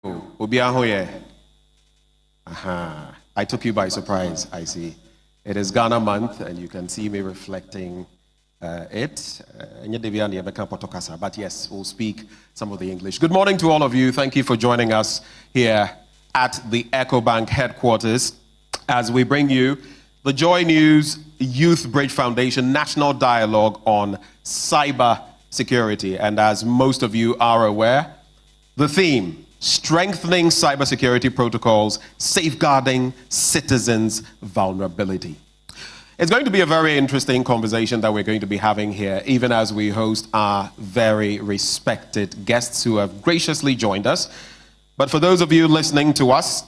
Obiahoye. Aha. I took you by surprise, I see. It is Ghana month, and you can see me reflecting it. But yes, we'll speak some of the English. Good morning to all of you. Thank you for joining us here at the EcoBank headquarters as we bring you the Joy News Youth Bridge Foundation National Dialogue on Cybersecurity. And as most of you are aware, the theme: strengthening cybersecurity protocols, safeguarding citizens' vulnerability. It's going to be a very interesting conversation that we're going to be having here, even as we host our very respected guests who have graciously joined us. But for those of you listening to us,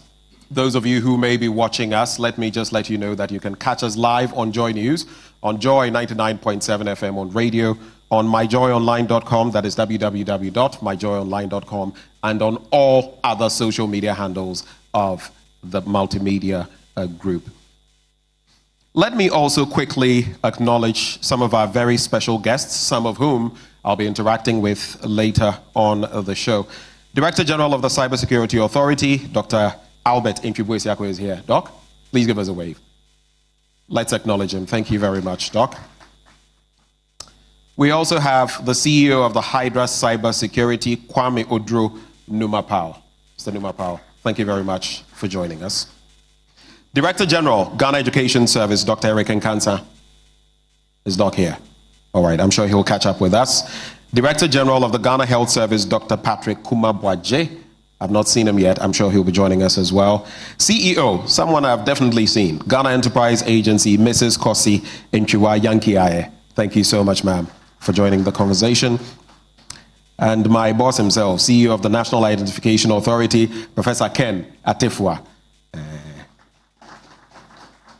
those of you who may be watching us, let me just let you know that you can catch us live on Joy News, on Joy 99.7 FM on radio, on myjoyonline.com, that is www.myjoyonline.com, and on all other social media handles of the multimedia group. Let me also quickly acknowledge some of our very special guests, some of whom I'll be interacting with later on the show. Director General of the Cybersecurity Authority, Dr. Albert Ntwibwe-Siako is here. Doc, please give us a wave. Let's acknowledge him. Thank you very much, Doc. We also have the CEO of the Hydra Cybersecurity, Kwame Odro Numapao. Mr. Numapao, thank you very much for joining us. Director General, Ghana Education Service, Dr. Eric Nkansa. Is Doc here? All right, I'm sure he'll catch up with us. Director General of the Ghana Health Service, Dr. Patrick Kumabwaje. I've not seen him yet. I'm sure he'll be joining us as well. CEO, someone I've definitely seen, Ghana Enterprise Agency, Mrs. Kosi Nchiwa-Yankiaye. Thank you so much, ma'am, for joining the conversation. And my boss himself, CEO of the National Identification Authority, Professor Ken Atefua.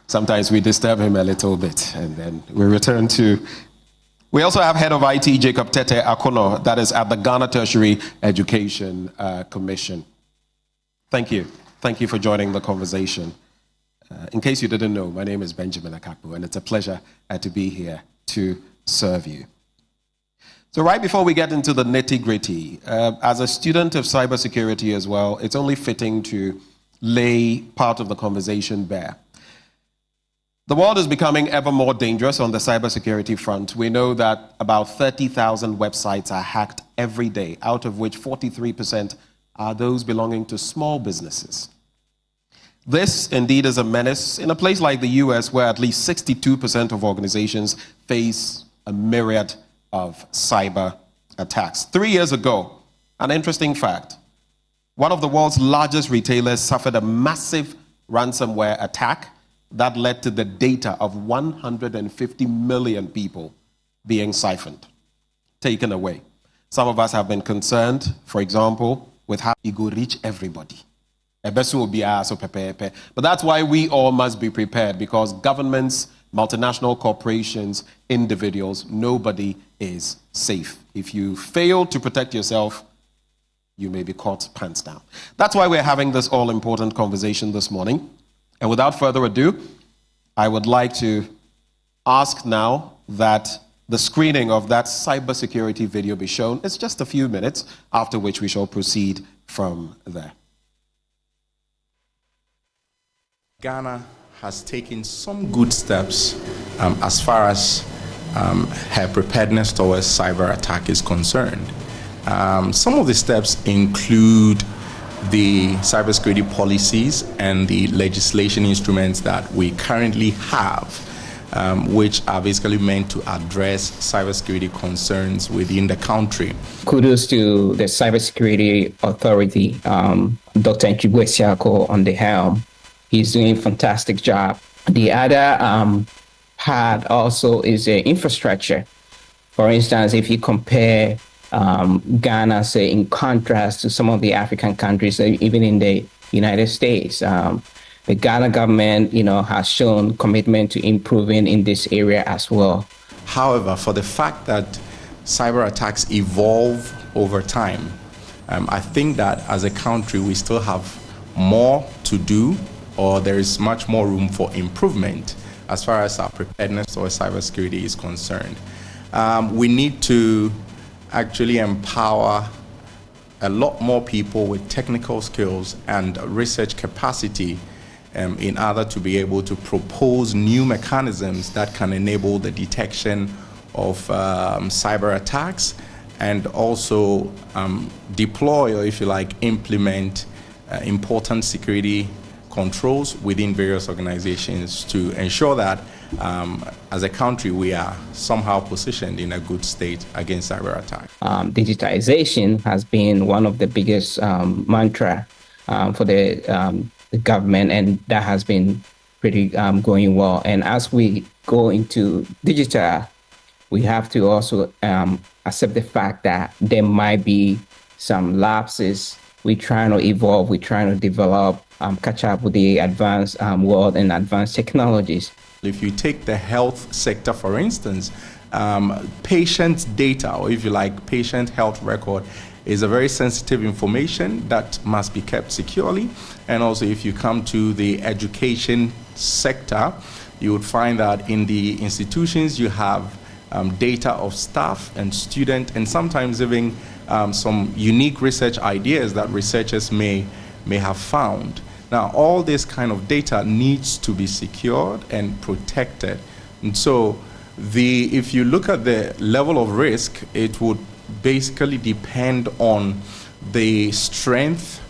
Sometimes we disturb him a little bit, and then we return to... We also have Head of IT, Jacob Tete Akono, that is at the Ghana Tertiary Education Commission. Thank you. Thank you for joining the conversation. In case you didn't know, my name is Benjamin Akakpo, and it's a pleasure to be here to serve you. So right before we get into the nitty-gritty, as a student of cybersecurity as well, it's only fitting to lay part of the conversation bare. The world is becoming ever more dangerous on the cybersecurity front. We know that about 30,000 websites are hacked every day, out of which 43% are those belonging to small businesses. This indeed is a menace in a place like the US, where at least 62% of organizations face a myriad of cyber attacks. 3 years ago, an interesting fact, one of the world's largest retailers suffered a massive ransomware attack that led to the data of 150 million people being siphoned, taken away. Some of us have been concerned, for example, with how it will reach everybody. But that's why we all must be prepared, because governments, multinational corporations, individuals, nobody is safe. If you fail to protect yourself, you may be caught pants down. That's why we're having this all-important conversation this morning. And without further ado, I would like to ask now that the screening of that cybersecurity video be shown. It's just a few minutes, after which we shall proceed from there. Ghana has taken some good steps as far as her preparedness towards cyber attack is concerned. Some of the steps include the cybersecurity policies and the legislation instruments that we currently have, which are basically meant to address cybersecurity concerns within the country. Kudos to the Cybersecurity Authority, Dr. Ntwibwe-Siako on the helm. He's doing a fantastic job. The other part also is the infrastructure. For instance, if you compare Ghana, say, in contrast to some of the African countries, even in the United States, the Ghana government, has shown commitment to improving in this area as well. However, for the fact that cyber attacks evolve over time, I think that as a country, we still have more to do, or there is much more room for improvement as far as our preparedness or cybersecurity is concerned. We need to actually empower a lot more people with technical skills and research capacity in order to be able to propose new mechanisms that can enable the detection of cyber attacks, and also deploy, or if you like, implement important security controls within various organizations to ensure that as a country we are somehow positioned in a good state against cyber attacks. Digitization has been one of the biggest mantra for the government, and that has been pretty going well. And as we go into digital, we have to also accept the fact that there might be some lapses. We're trying to evolve, we're trying to develop, catch up with the advanced world and advanced technologies. If you take the health sector, for instance, patient data, or if you like, patient health record, is a very sensitive information that must be kept securely. And also, if you come to the education sector, you would find that in the institutions you have data of staff and student, and sometimes even some unique research ideas that researchers may have found. Now, all this kind of data needs to be secured and protected. And so, if you look at the level of risk, it would basically depend on the strength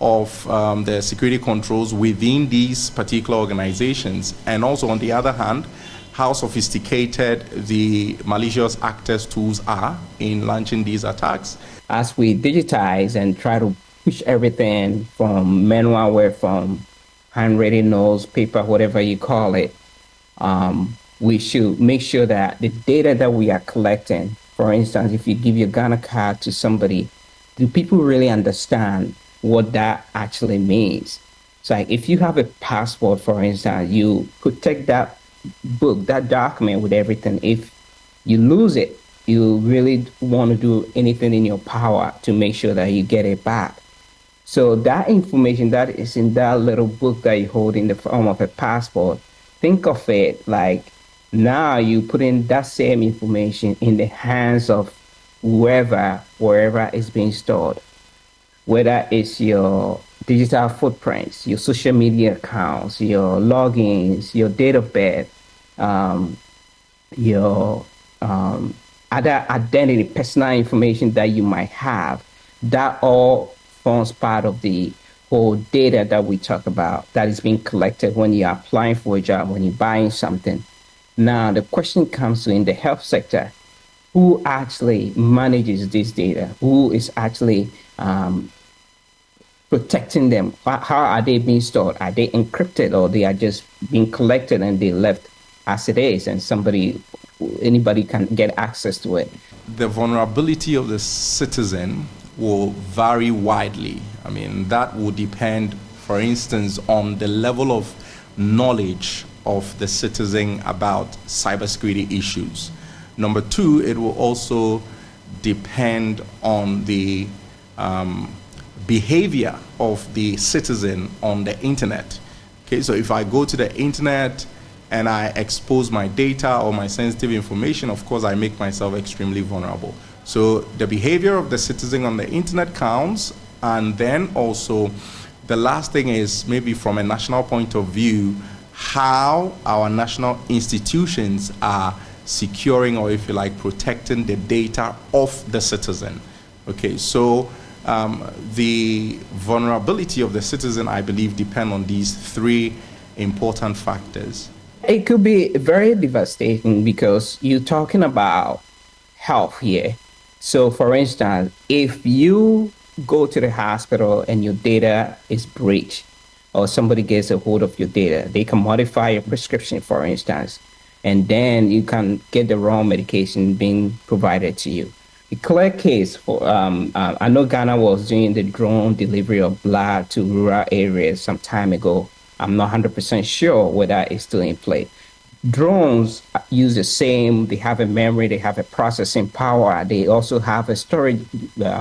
of the security controls within these particular organizations, and also, on the other hand, how sophisticated the malicious actors' tools are in launching these attacks. As we digitize and try to push everything from manual work, from handwritten notes, paper, whatever you call it, we should make sure that the data that we are collecting, for instance, if you give your Ghana card to somebody, do people really understand what that actually means? So like if you have a passport, for instance, you protect that book, that document with everything. If you lose it, you really want to do anything in your power to make sure that you get it back. So that information that is in that little book that you hold in the form of a passport, think of it like now you put in that same information in the hands of wherever it's being stored, whether it's your digital footprints, your social media accounts, your logins, your date of birth, your other identity, personal information that you might have. That all forms part of the whole data that we talk about that is being collected when you're applying for a job, when you're buying something. Now, the question comes to in the health sector, who actually manages this data? Who is actually protecting them? How are they being stored? Are they encrypted, or they are just being collected and they left as it is, and anybody can get access to it? The vulnerability of the citizen will vary widely. I mean, that will depend, for instance, on the level of knowledge of the citizen about cybersecurity issues. Number two, it will also depend on the behavior of the citizen on the internet. Okay, so if I go to the internet and I expose my data or my sensitive information, of course I make myself extremely vulnerable. So the behavior of the citizen on the internet counts, and then also the last thing is maybe from a national point of view, how our national institutions are securing, or if you like, protecting the data of the citizen. Okay, so the vulnerability of the citizen, I believe, depend on these three important factors. It could be very devastating because you're talking about health here. So for instance, if you go to the hospital and your data is breached, or somebody gets a hold of your data, they can modify your prescription, for instance, and then you can get the wrong medication being provided to you. A clear case for, I know Ghana was doing the drone delivery of blood to rural areas some time ago. I'm not 100% sure whether it's still in play. Drones use the same, they have a memory, they have a processing power, they also have a storage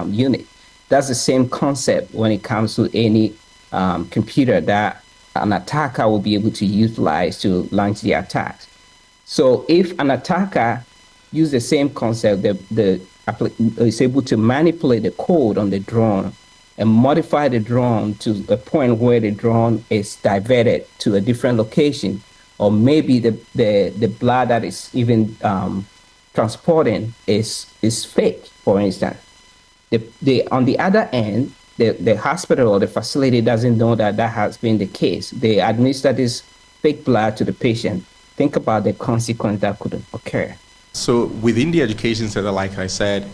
unit. That's the same concept when it comes to any computer that an attacker will be able to utilize to launch the attacks. So if an attacker uses the same concept, the is able to manipulate the code on the drone and modify the drone to a point where the drone is diverted to a different location, or maybe the blood that is even transporting is fake, for instance. On the other end, the hospital or the facility doesn't know that has been the case. They administer this fake blood to the patient. Think about the consequence that could occur. So within the education center, like I said,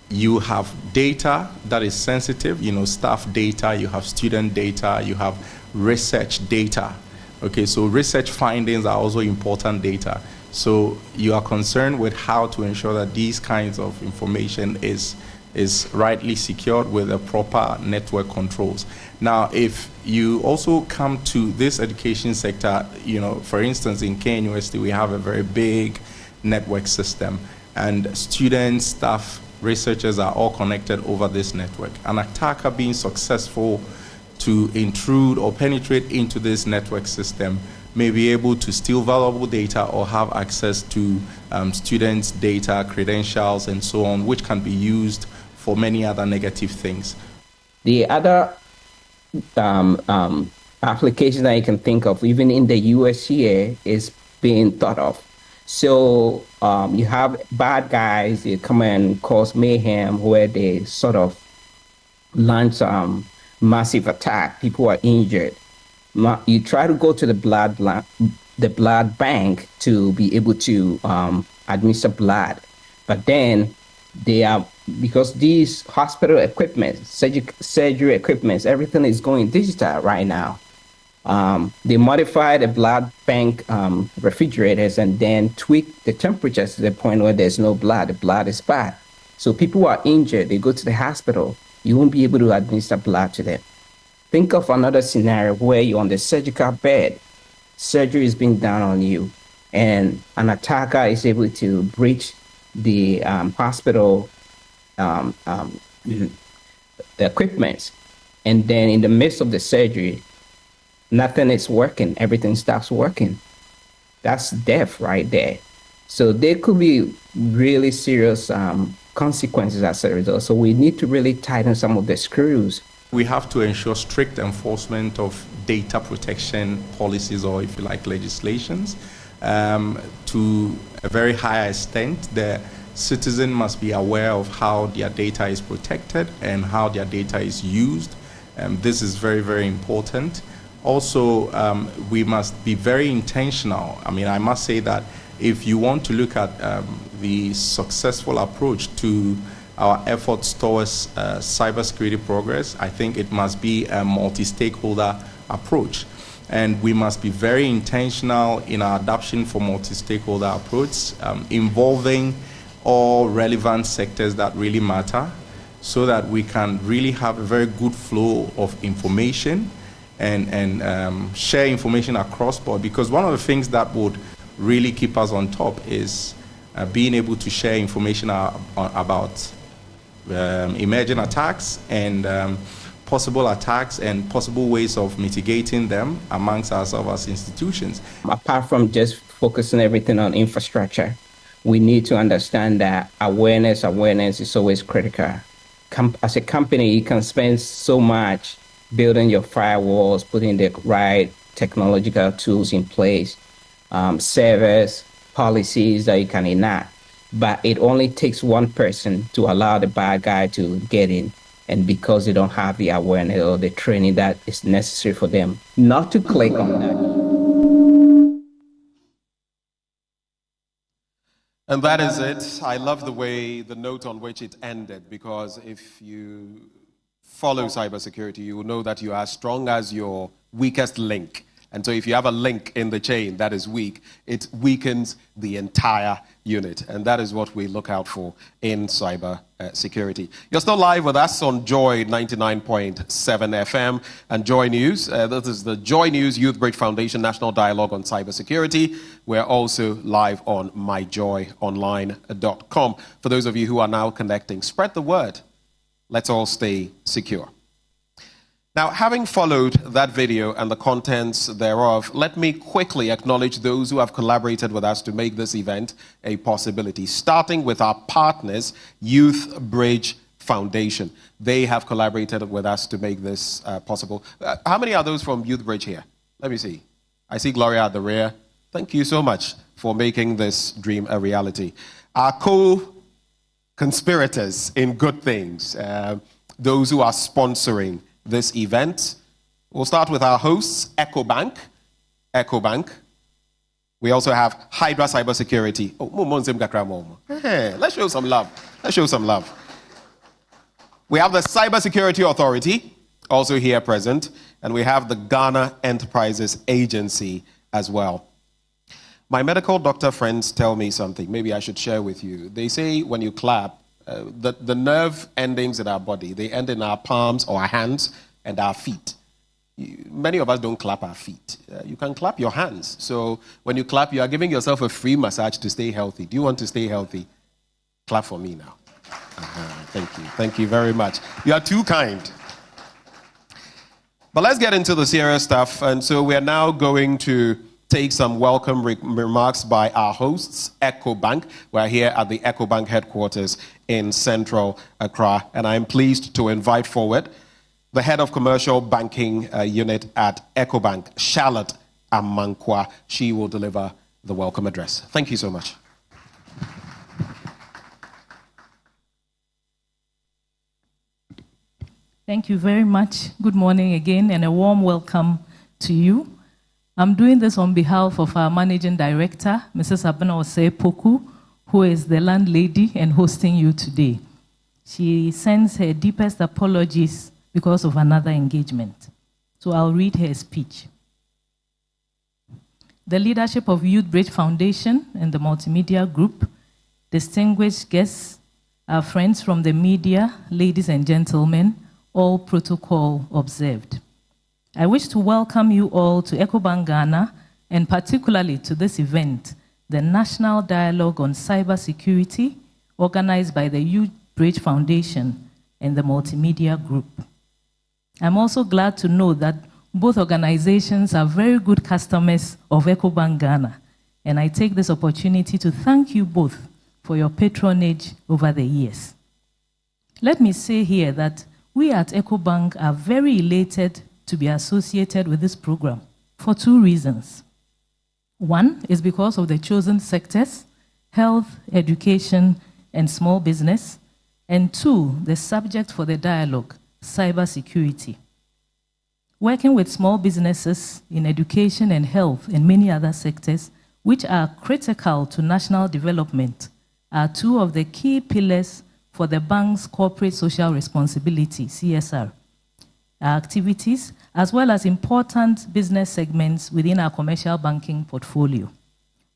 you have data that is sensitive, staff data, you have student data, you have research data. Okay, so research findings are also important data. So you are concerned with how to ensure that these kinds of information is rightly secured with the proper network controls. Now, if you also come to this education sector, for instance, in Kenya University, we have a very big network system, and students, staff, researchers are all connected over this network. An attacker being successful to intrude or penetrate into this network system may be able to steal valuable data or have access to students' data, credentials, and so on, which can be used for many other negative things. The other application that you can think of, even in the US here, is being thought of. So you have bad guys, they come and cause mayhem where they sort of launch massive attack. People are injured. You try to go to the blood bank to be able to administer blood, but then because these hospital equipment, surgery equipments, everything is going digital right now. They modify the blood bank refrigerators and then tweak the temperatures to the point where there's no blood. The blood is bad. So people are injured. They go to the hospital. You won't be able to administer blood to them. Think of another scenario where you're on the surgical bed. Surgery is being done on you, and an attacker is able to breach the hospital the equipment. And then in the midst of the surgery, nothing is working. Everything stops working. That's death right there. So there could be really serious consequences as a result. So we need to really tighten some of the screws. We have to ensure strict enforcement of data protection policies, or if you like, legislations. To a very high extent, the citizen must be aware of how their data is protected and how their data is used. This is very, very important. Also, we must be very intentional. I mean, I must say that if you want to look at the successful approach to our efforts towards cybersecurity progress, I think it must be a multi-stakeholder approach. And we must be very intentional in our adoption for multi-stakeholder approach, involving all relevant sectors that really matter, so that we can really have a very good flow of information and share information across board. Because one of the things that would really keep us on top is being able to share information about emerging attacks and possible attacks and possible ways of mitigating them amongst ourselves as institutions. Apart from just focusing everything on infrastructure, we need to understand that awareness is always critical. As a company, you can spend so much building your firewalls, putting the right technological tools in place, servers, policies that you can enact. But it only takes one person to allow the bad guy to get in. And because they don't have the awareness or the training that is necessary for them not to click on that. And that is it. I love the way, the note on which it ended, because if you follow cybersecurity, you will know that you are as strong as your weakest link. And so if you have a link in the chain that is weak, it weakens the entire unit. And that is what we look out for in cyber security. You're still live with us on Joy 99.7 FM and Joy News. This is the Joy News Youth Bridge Foundation National Dialogue on Cybersecurity. We're also live on myjoyonline.com. For those of you who are now connecting, spread the word. Let's all stay secure. Now, having followed that video and the contents thereof, let me quickly acknowledge those who have collaborated with us to make this event a possibility, starting with our partners, Youth Bridge Foundation. They have collaborated with us to make this possible. How many are those from Youth Bridge here? Let me see. I see Gloria at the rear. Thank you so much for making this dream a reality. Our co-conspirators in good things, those who are sponsoring this event. We'll start with our hosts, EcoBank. We also have Hydra Cybersecurity. Hey, let's show some love. We have the Cybersecurity Authority, also here present, and we have the Ghana Enterprises Agency as well. My medical doctor friends tell me something, maybe I should share with you. They say when you clap, the nerve endings in our body, they end in our palms or our hands and our feet. Many of us don't clap our feet. You can clap your hands. So when you clap, you are giving yourself a free massage to stay healthy. Do you want to stay healthy? Clap for me now. Thank you. Thank you very much. You are too kind. But let's get into the serious stuff. And so we are now going to take some welcome remarks by our hosts, EcoBank. We're here at the EcoBank headquarters in central Accra. And I'm pleased to invite forward the head of commercial banking unit at EcoBank, Charlotte Amankwa. She will deliver the welcome address. Thank you so much. Thank you very much. Good morning again, and a warm welcome to you. I'm doing this on behalf of our managing director, Mrs. Afenyo-Markin, who is the landlady and hosting you today. She sends her deepest apologies because of another engagement. So I'll read her speech. The leadership of Youth Bridge Foundation and the Multimedia Group, distinguished guests, our friends from the media, ladies and gentlemen, all protocol observed. I wish to welcome you all to EcoBank Ghana, and particularly to this event, the National Dialogue on Cybersecurity, organized by the Youth Bridge Foundation and the Multimedia Group. I'm also glad to know that both organizations are very good customers of EcoBank Ghana, and I take this opportunity to thank you both for your patronage over the years. Let me say here that we at EcoBank are very elated to be associated with this program for two reasons. One is because of the chosen sectors, health, education, and small business. And two, the subject for the dialogue, cybersecurity. Working with small businesses in education and health and many other sectors, which are critical to national development, are two of the key pillars for the bank's corporate social responsibility, CSR, activities, as well as important business segments within our commercial banking portfolio.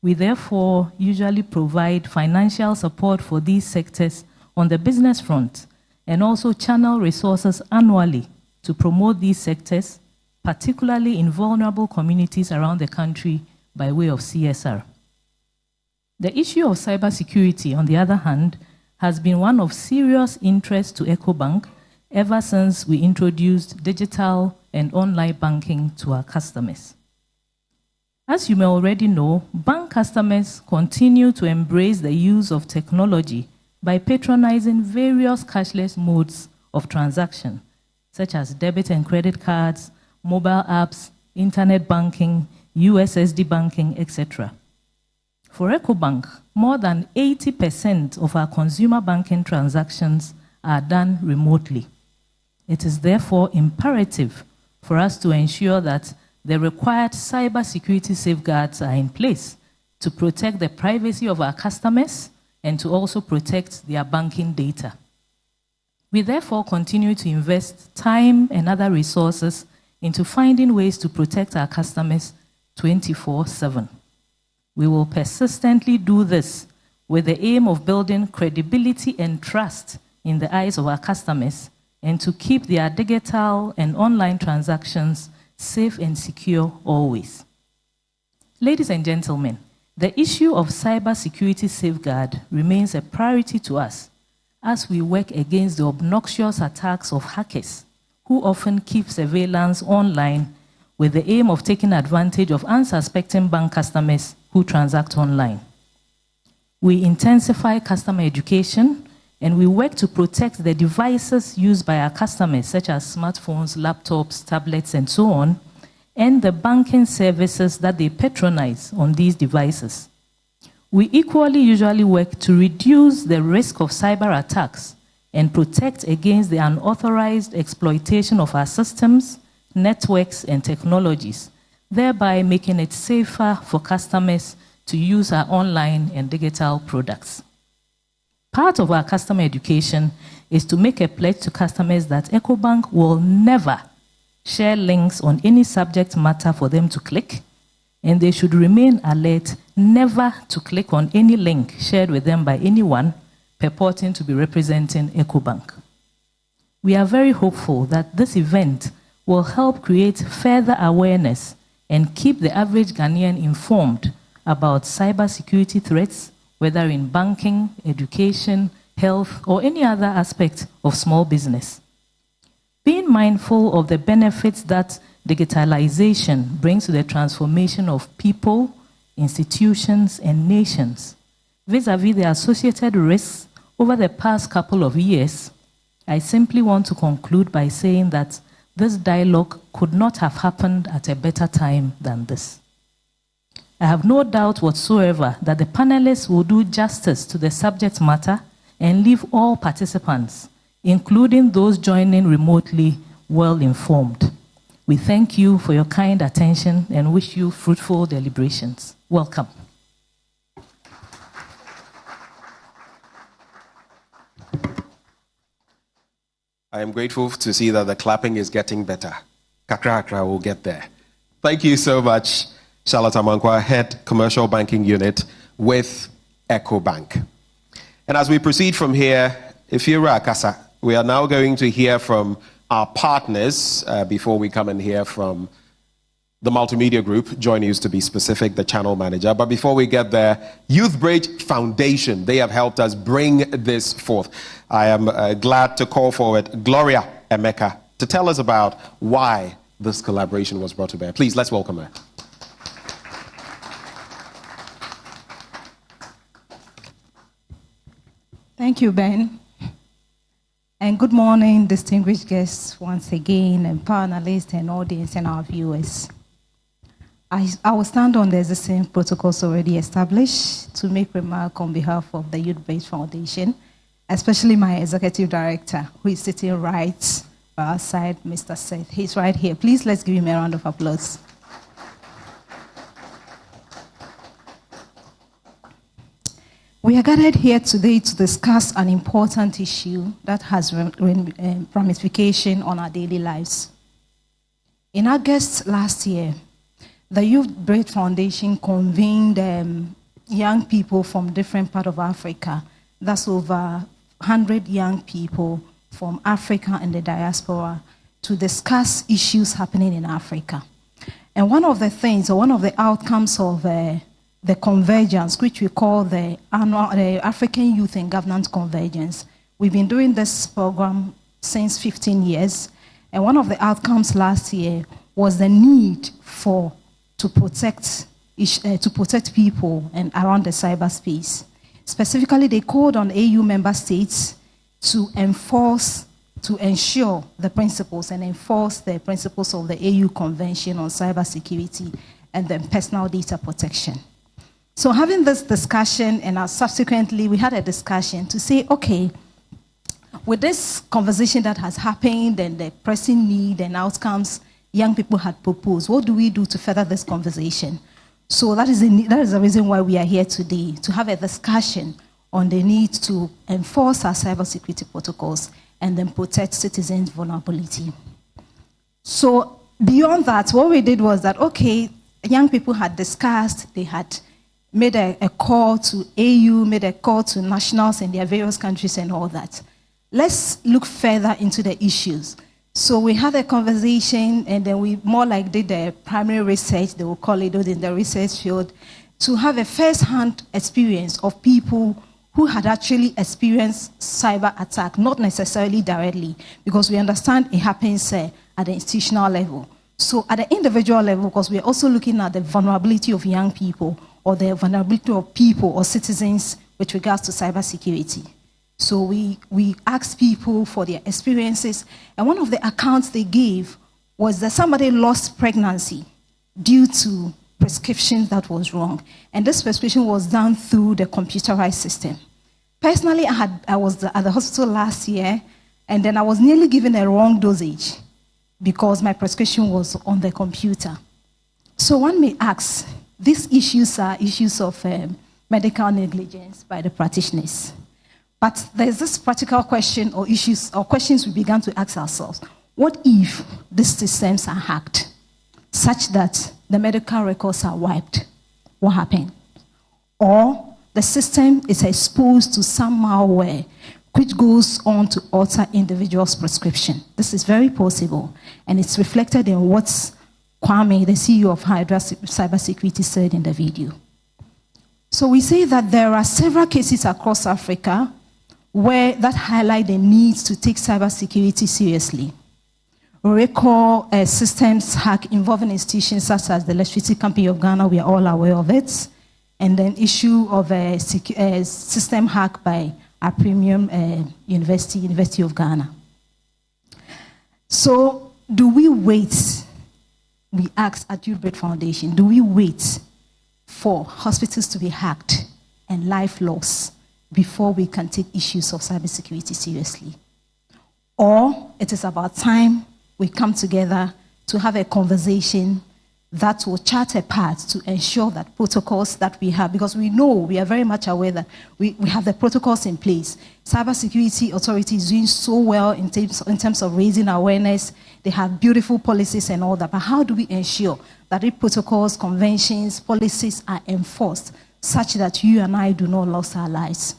We therefore usually provide financial support for these sectors on the business front and also channel resources annually to promote these sectors, particularly in vulnerable communities around the country by way of CSR. The issue of cybersecurity, on the other hand, has been one of serious interest to EcoBank ever since we introduced digital and online banking to our customers. As you may already know, bank customers continue to embrace the use of technology by patronizing various cashless modes of transaction, such as debit and credit cards, mobile apps, internet banking, USSD banking, etc. For EcoBank, more than 80% of our consumer banking transactions are done remotely. It is therefore imperative for us to ensure that the required cybersecurity safeguards are in place to protect the privacy of our customers and to also protect their banking data. We therefore continue to invest time and other resources into finding ways to protect our customers 24/7. We will persistently do this with the aim of building credibility and trust in the eyes of our customers and to keep their digital and online transactions safe and secure always. Ladies and gentlemen, the issue of cybersecurity safeguard remains a priority to us as we work against the obnoxious attacks of hackers who often keep surveillance online with the aim of taking advantage of unsuspecting bank customers who transact online. We intensify customer education, and we work to protect the devices used by our customers, such as smartphones, laptops, tablets, and so on, and the banking services that they patronize on these devices. We equally usually work to reduce the risk of cyber attacks and protect against the unauthorized exploitation of our systems, networks, and technologies, thereby making it safer for customers to use our online and digital products. Part of our customer education is to make a pledge to customers that EcoBank will never share links on any subject matter for them to click, and they should remain alert never to click on any link shared with them by anyone purporting to be representing EcoBank. We are very hopeful that this event will help create further awareness and keep the average Ghanaian informed about cybersecurity threats, whether in banking, education, health, or any other aspect of small business. Being mindful of the benefits that digitalization brings to the transformation of people, institutions, and nations, vis-à-vis the associated risks over the past couple of years, I simply want to conclude by saying that this dialogue could not have happened at a better time than this. I have no doubt whatsoever that the panelists will do justice to the subject matter and leave all participants, including those joining remotely, well informed. We thank you for your kind attention and wish you fruitful deliberations. Welcome. I am grateful to see that the clapping is getting better. Kakra kakra will get there. Thank you so much, Charlotte Amankwa, Head Commercial Banking Unit with EcoBank. And as we proceed from here, Ifira Akasa, we are now going to hear from our partners before we come and hear from the multimedia group, Joy News to be specific, the channel manager. But before we get there, Youth Bridge Foundation, they have helped us bring this forth. I am glad to call forward Gloria Emeka to tell us about why this collaboration was brought to bear. Please, let's welcome her. Thank you, Ben. And good morning, distinguished guests, once again, and panelists and audience and our viewers. I will stand on the existing protocols already established to make remark on behalf of the Youth Bridge Foundation, especially my executive director, who is sitting right by our side, Mr. Seth. He's right here. Please, let's give him a round of applause. We are gathered here today to discuss an important issue that has ramification on our daily lives. In August last year, the Youth Bridge Foundation convened young people from different parts of Africa. That's over 100 young people from Africa and the diaspora to discuss issues happening in Africa. And one of the things, or one of the outcomes of the convergence, which we call the African Youth and Governance Convergence. We've been doing this program since 15 years, and one of the outcomes last year was the need to protect people and around the cyberspace. Specifically, they called on AU member states to ensure the principles and enforce the principles of the AU Convention on Cybersecurity and then personal data protection. So having this discussion, and subsequently we had a discussion to say, okay, with this conversation that has happened and the pressing need and outcomes young people had proposed, what do we do to further this conversation? So that is the reason why we are here today, to have a discussion on the need to enforce our cybersecurity protocols and then protect citizens' vulnerability. So beyond that, what we did was that, okay, young people had discussed, they had made a call to AU, made a call to nationals in their various countries and all that. Let's look further into the issues. So we had a conversation, and then we more like did the primary research, they will call it in the research field, to have a first-hand experience of people who had actually experienced cyber attack, not necessarily directly, because we understand it happens at the institutional level. So at the individual level, because we're also looking at the vulnerability of young people or the vulnerability of people or citizens with regards to cybersecurity. So we asked people for their experiences, and one of the accounts they gave was that somebody lost pregnancy due to prescription that was wrong. And this prescription was done through the computerized system. Personally, I was at the hospital last year, and then I was nearly given a wrong dosage because my prescription was on the computer. So one may ask, these issues are issues of medical negligence by the practitioners. But there's this practical question or issues or questions we began to ask ourselves. What if these systems are hacked such that the medical records are wiped? What happened? Or the system is exposed to some malware which goes on to alter individuals' prescription. This is very possible, and it's reflected in what Kwame, the CEO of Hydra Cybersecurity, said in the video. So we say that there are several cases across Africa where that highlight the need to take cybersecurity seriously. We recall a systems hack involving institutions such as the Electricity Company of Ghana, we are all aware of it, and then issue of a system hack by a premium University of Ghana. So do we wait, we ask at Youth Bread Foundation, do we wait for hospitals to be hacked and life loss before we can take issues of cybersecurity seriously? Or it is about time we come together to have a conversation that will chart a path to ensure that protocols that we have, because we know, we are very much aware that we have the protocols in place. Cybersecurity Authority is doing so well in terms of raising awareness. They have beautiful policies and all that, but how do we ensure that the protocols, conventions, policies are enforced such that you and I do not lose our lives?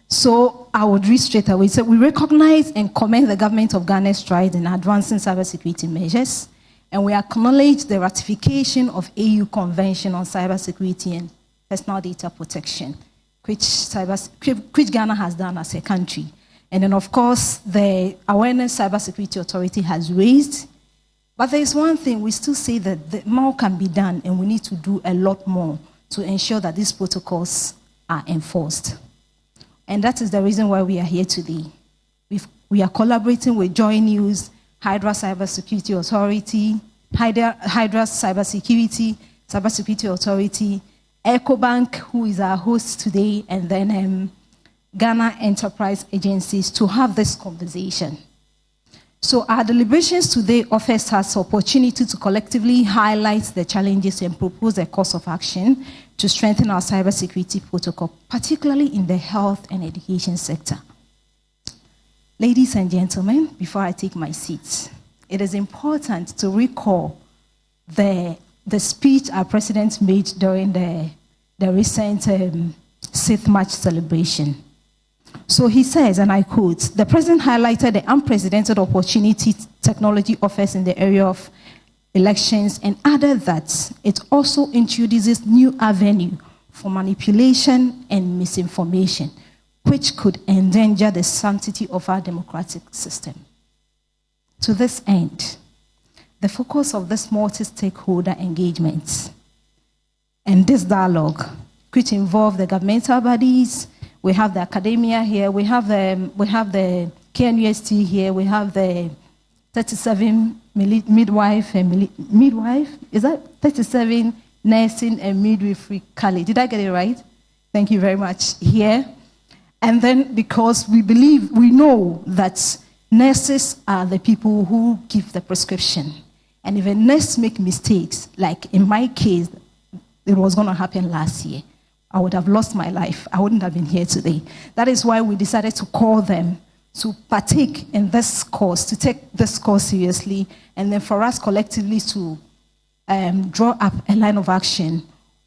So I would read straight away. So we recognize and commend the government of Ghana's strides in advancing cybersecurity measures, and we acknowledge the ratification of AU Convention on Cybersecurity and Personal Data Protection, which Ghana has done as a country. And then, of course, the awareness Cybersecurity Authority has raised. But there is one thing, we still say that more can be done, and we need to do a lot more to ensure that these protocols are enforced. And that is the reason why we are here today. We are collaborating with Joy News, Hydra Cybersecurity Authority, Hydra Cybersecurity Authority, EcoBank, who is our host today, and then Ghana Enterprise Agencies to have this conversation. So our deliberations today offers us opportunity to collectively highlight the challenges and propose a course of action to strengthen our cybersecurity protocol, particularly in the health and education sector. Ladies and gentlemen, before I take my seat, it is important to recall the speech our president made during the recent 6th March celebration. So he says, and I quote, "The president highlighted the unprecedented opportunity technology offers in the area of elections and added that it also introduces new avenue for manipulation and misinformation, which could endanger the sanctity of our democratic system." To this end, the focus of this multi-stakeholder engagement and this dialogue, which involve the governmental bodies, we have the academia here, we have the KNUST here, we have the 37 midwife, is that 37 nursing and midwifery college? Did I get it right? Thank you very much. Here. And then because we know that nurses are the people who give the prescription. And if a nurse make mistakes, like in my case, it was going to happen last year, I would have lost my life. I wouldn't have been here today. That is why we decided to call them to partake in this course, to take this course seriously, and then for us collectively to draw up a line of action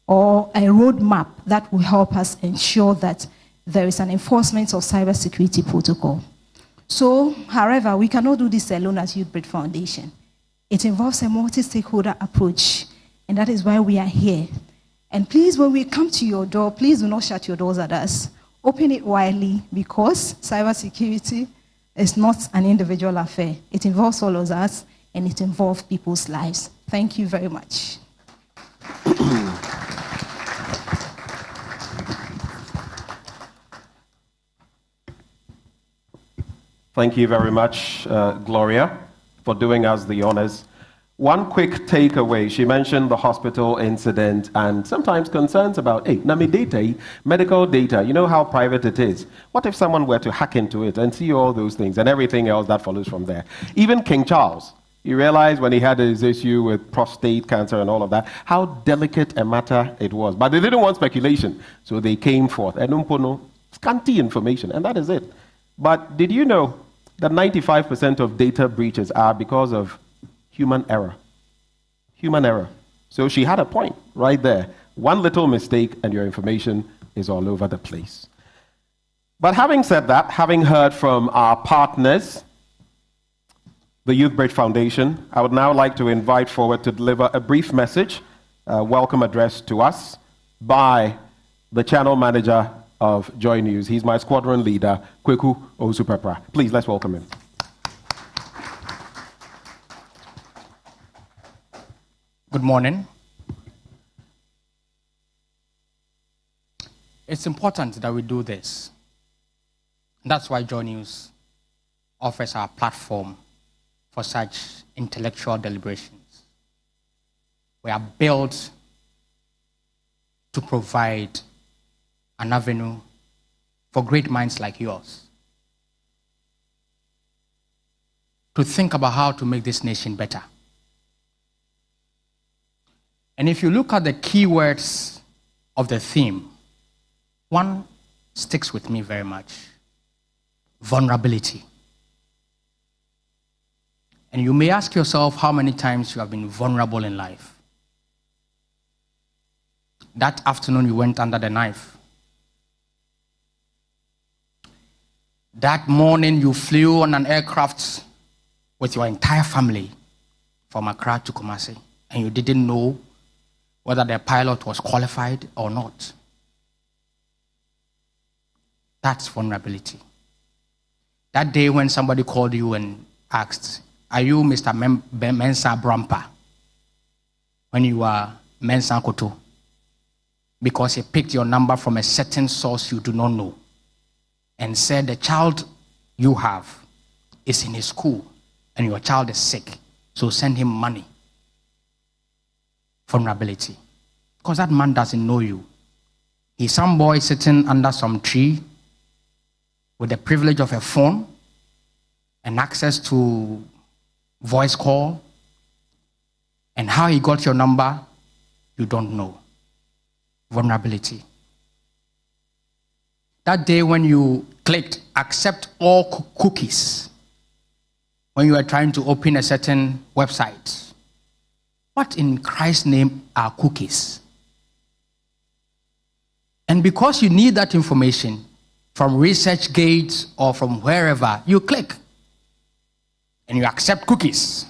or a roadmap that will help us ensure that there is an enforcement of cybersecurity protocol. So, however, we cannot do this alone as Youth Bread Foundation. It involves a multi-stakeholder approach, and that is why we are here. And please, when we come to your door, please do not shut your doors at us. Open it widely, because cybersecurity is not an individual affair. It involves all of us, and it involves people's lives. Thank you very much. Thank you very much, Gloria, for doing us the honors. One quick takeaway. She mentioned the hospital incident and sometimes concerns about, hey, NAMI data, medical data, you know how private it is. What if someone were to hack into it and see all those things and everything else that follows from there? Even King Charles, you realize when he had his issue with prostate cancer and all of that, how delicate a matter it was. But they didn't want speculation, so they came forth. Scanty information, and that is it. But did you know that 95% of data breaches are because of human error? Human error. So she had a point right there. One little mistake and your information is all over the place. But having said that, having heard from our partners, the Youth Bridge Foundation, I would now like to invite forward to deliver a brief message, a welcome address to us by the channel manager of Joy News. He's my squadron leader, Kweku Osupepra. Please, let's welcome him. Good morning. It's important that we do this. That's why Joy News offers our platform for such intellectual deliberations. We are built to provide an avenue for great minds like yours to think about how to make this nation better. And if you look at the keywords of the theme, one sticks with me very much: vulnerability. And you may ask yourself how many times you have been vulnerable in life. That afternoon you went under the knife. That morning you flew on an aircraft with your entire family from Accra to Kumasi, and you didn't know whether the pilot was qualified or not. That's vulnerability. That day when somebody called you and asked, "Are you Mr. Mensa Brampa?" when you were Mensa Koto, because he picked your number from a certain source you do not know and said the child you have is in his school and your child is sick, so send him money. Vulnerability. Because that man doesn't know you. He's some boy sitting under some tree with the privilege of a phone and access to voice call, and how he got your number, you don't know. Vulnerability. That day when you clicked accept all cookies, when you were trying to open a certain website, what in Christ's name are cookies? And because you need that information from ResearchGate or from wherever, you click and you accept cookies.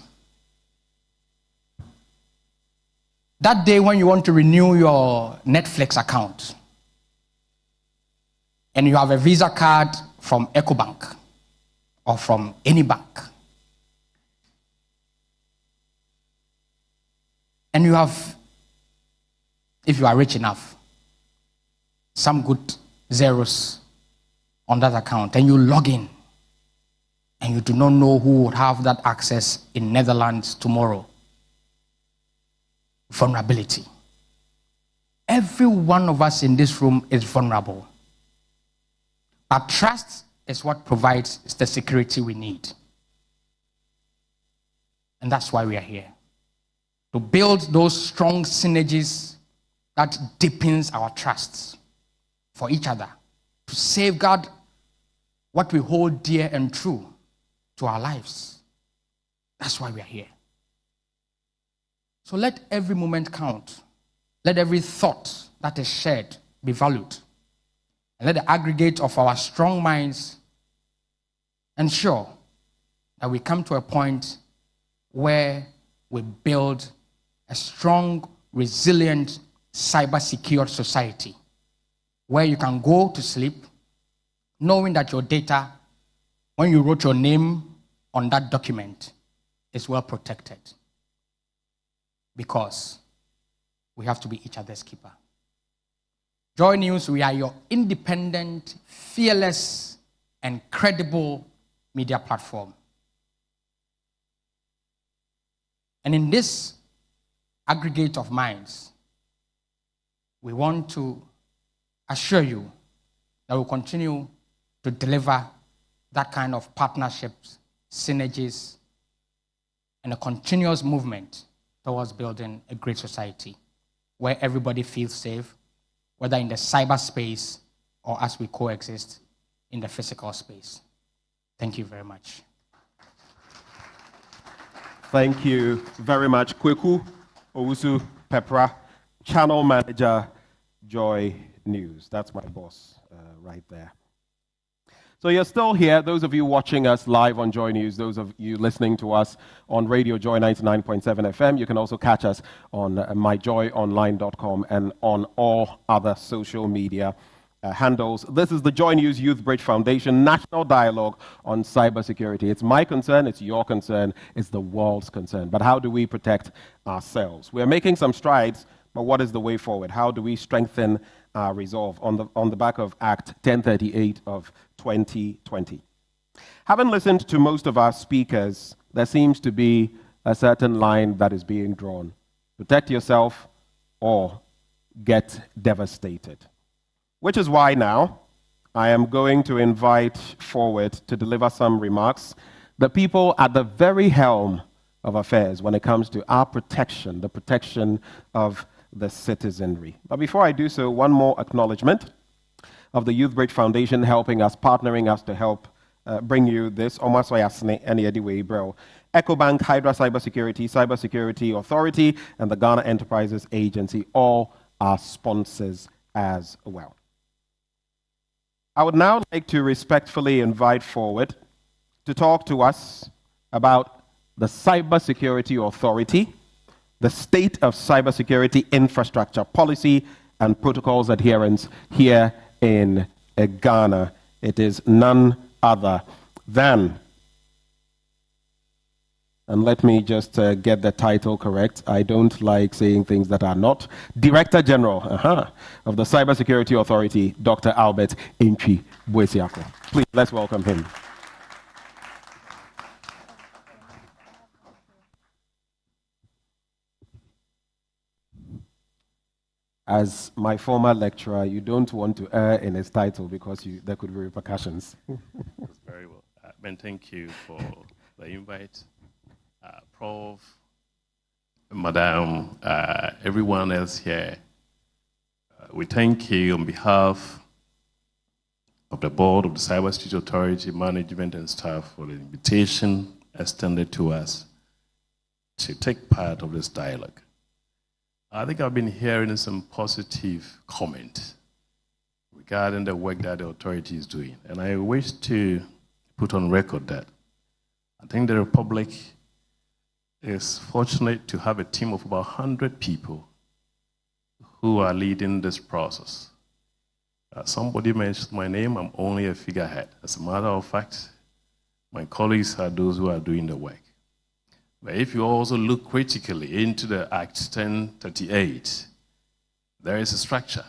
That day when you want to renew your Netflix account and you have a Visa card from EcoBank or from any bank, and you have, if you are rich enough, some good zeros on that account, and you log in and you do not know who would have that access in Netherlands tomorrow. Vulnerability. Every one of us in this room is vulnerable. But trust is what provides the security we need. And that's why we are here. To build those strong synergies that deepens our trust for each other. To safeguard what we hold dear and true to our lives. That's why we are here. So let every moment count. Let every thought that is shared be valued. And let the aggregate of our strong minds ensure that we come to a point where we build a strong, resilient, cyber-secure society where you can go to sleep knowing that your data, when you wrote your name on that document, is well protected. Because we have to be each other's keeper. Joy News, we are your independent, fearless, and credible media platform. And in this aggregate of minds, we want to assure you that we'll continue to deliver that kind of partnerships, synergies, and a continuous movement towards building a great society where everybody feels safe, whether in the cyberspace or as we coexist in the physical space. Thank you very much. Thank you very much, Kweku Owusu Pepra, Channel Manager, Joy News. That's my boss right there. So you're still here, those of you watching us live on Joy News, those of you listening to us on Radio Joy 99.7 FM. You can also catch us on myjoyonline.com and on all other social media handles. This is the Joy News Youth Bridge Foundation National Dialogue on Cybersecurity. It's my concern, it's your concern, it's the world's concern. But how do we protect ourselves? We're making some strides, but what is the way forward? How do we strengthen our resolve on the back of Act 1038 of 2020? Having listened to most of our speakers, there seems to be a certain line that is being drawn. Protect yourself or get devastated. Which is why now I am going to invite forward to deliver some remarks the people at the very helm of affairs when it comes to our protection, the protection of the citizenry. But before I do so, one more acknowledgement of the Youth Bridge Foundation helping us, partnering us to help bring you this. EcoBank, Hydra Cybersecurity Authority, and the Ghana Enterprises Agency, all are sponsors as well. I would now like to respectfully invite forward to talk to us about the Cybersecurity Authority, the state of cybersecurity infrastructure policy and protocols adherence here in Ghana. It is none other than, and let me just get the title correct. I don't like saying things that are not. Director General of the Cybersecurity Authority, Dr. Albert Intwi Buesiako. Please, let's welcome him. As my former lecturer, you don't want to err in his title because there could be repercussions. That's very well. Ben, thank you for the invite. Prof, Madam, everyone else here, we thank you on behalf of the board of the Cybersecurity Authority, management and staff for the invitation extended to us to take part of this dialogue. I think I've been hearing some positive comment regarding the work that the authority is doing. And I wish to put on record that I think the Republic is fortunate to have a team of about 100 people who are leading this process. Somebody mentioned my name, I'm only a figurehead. As a matter of fact, my colleagues are those who are doing the work. But if you also look critically into the Act 1038, there is a structure,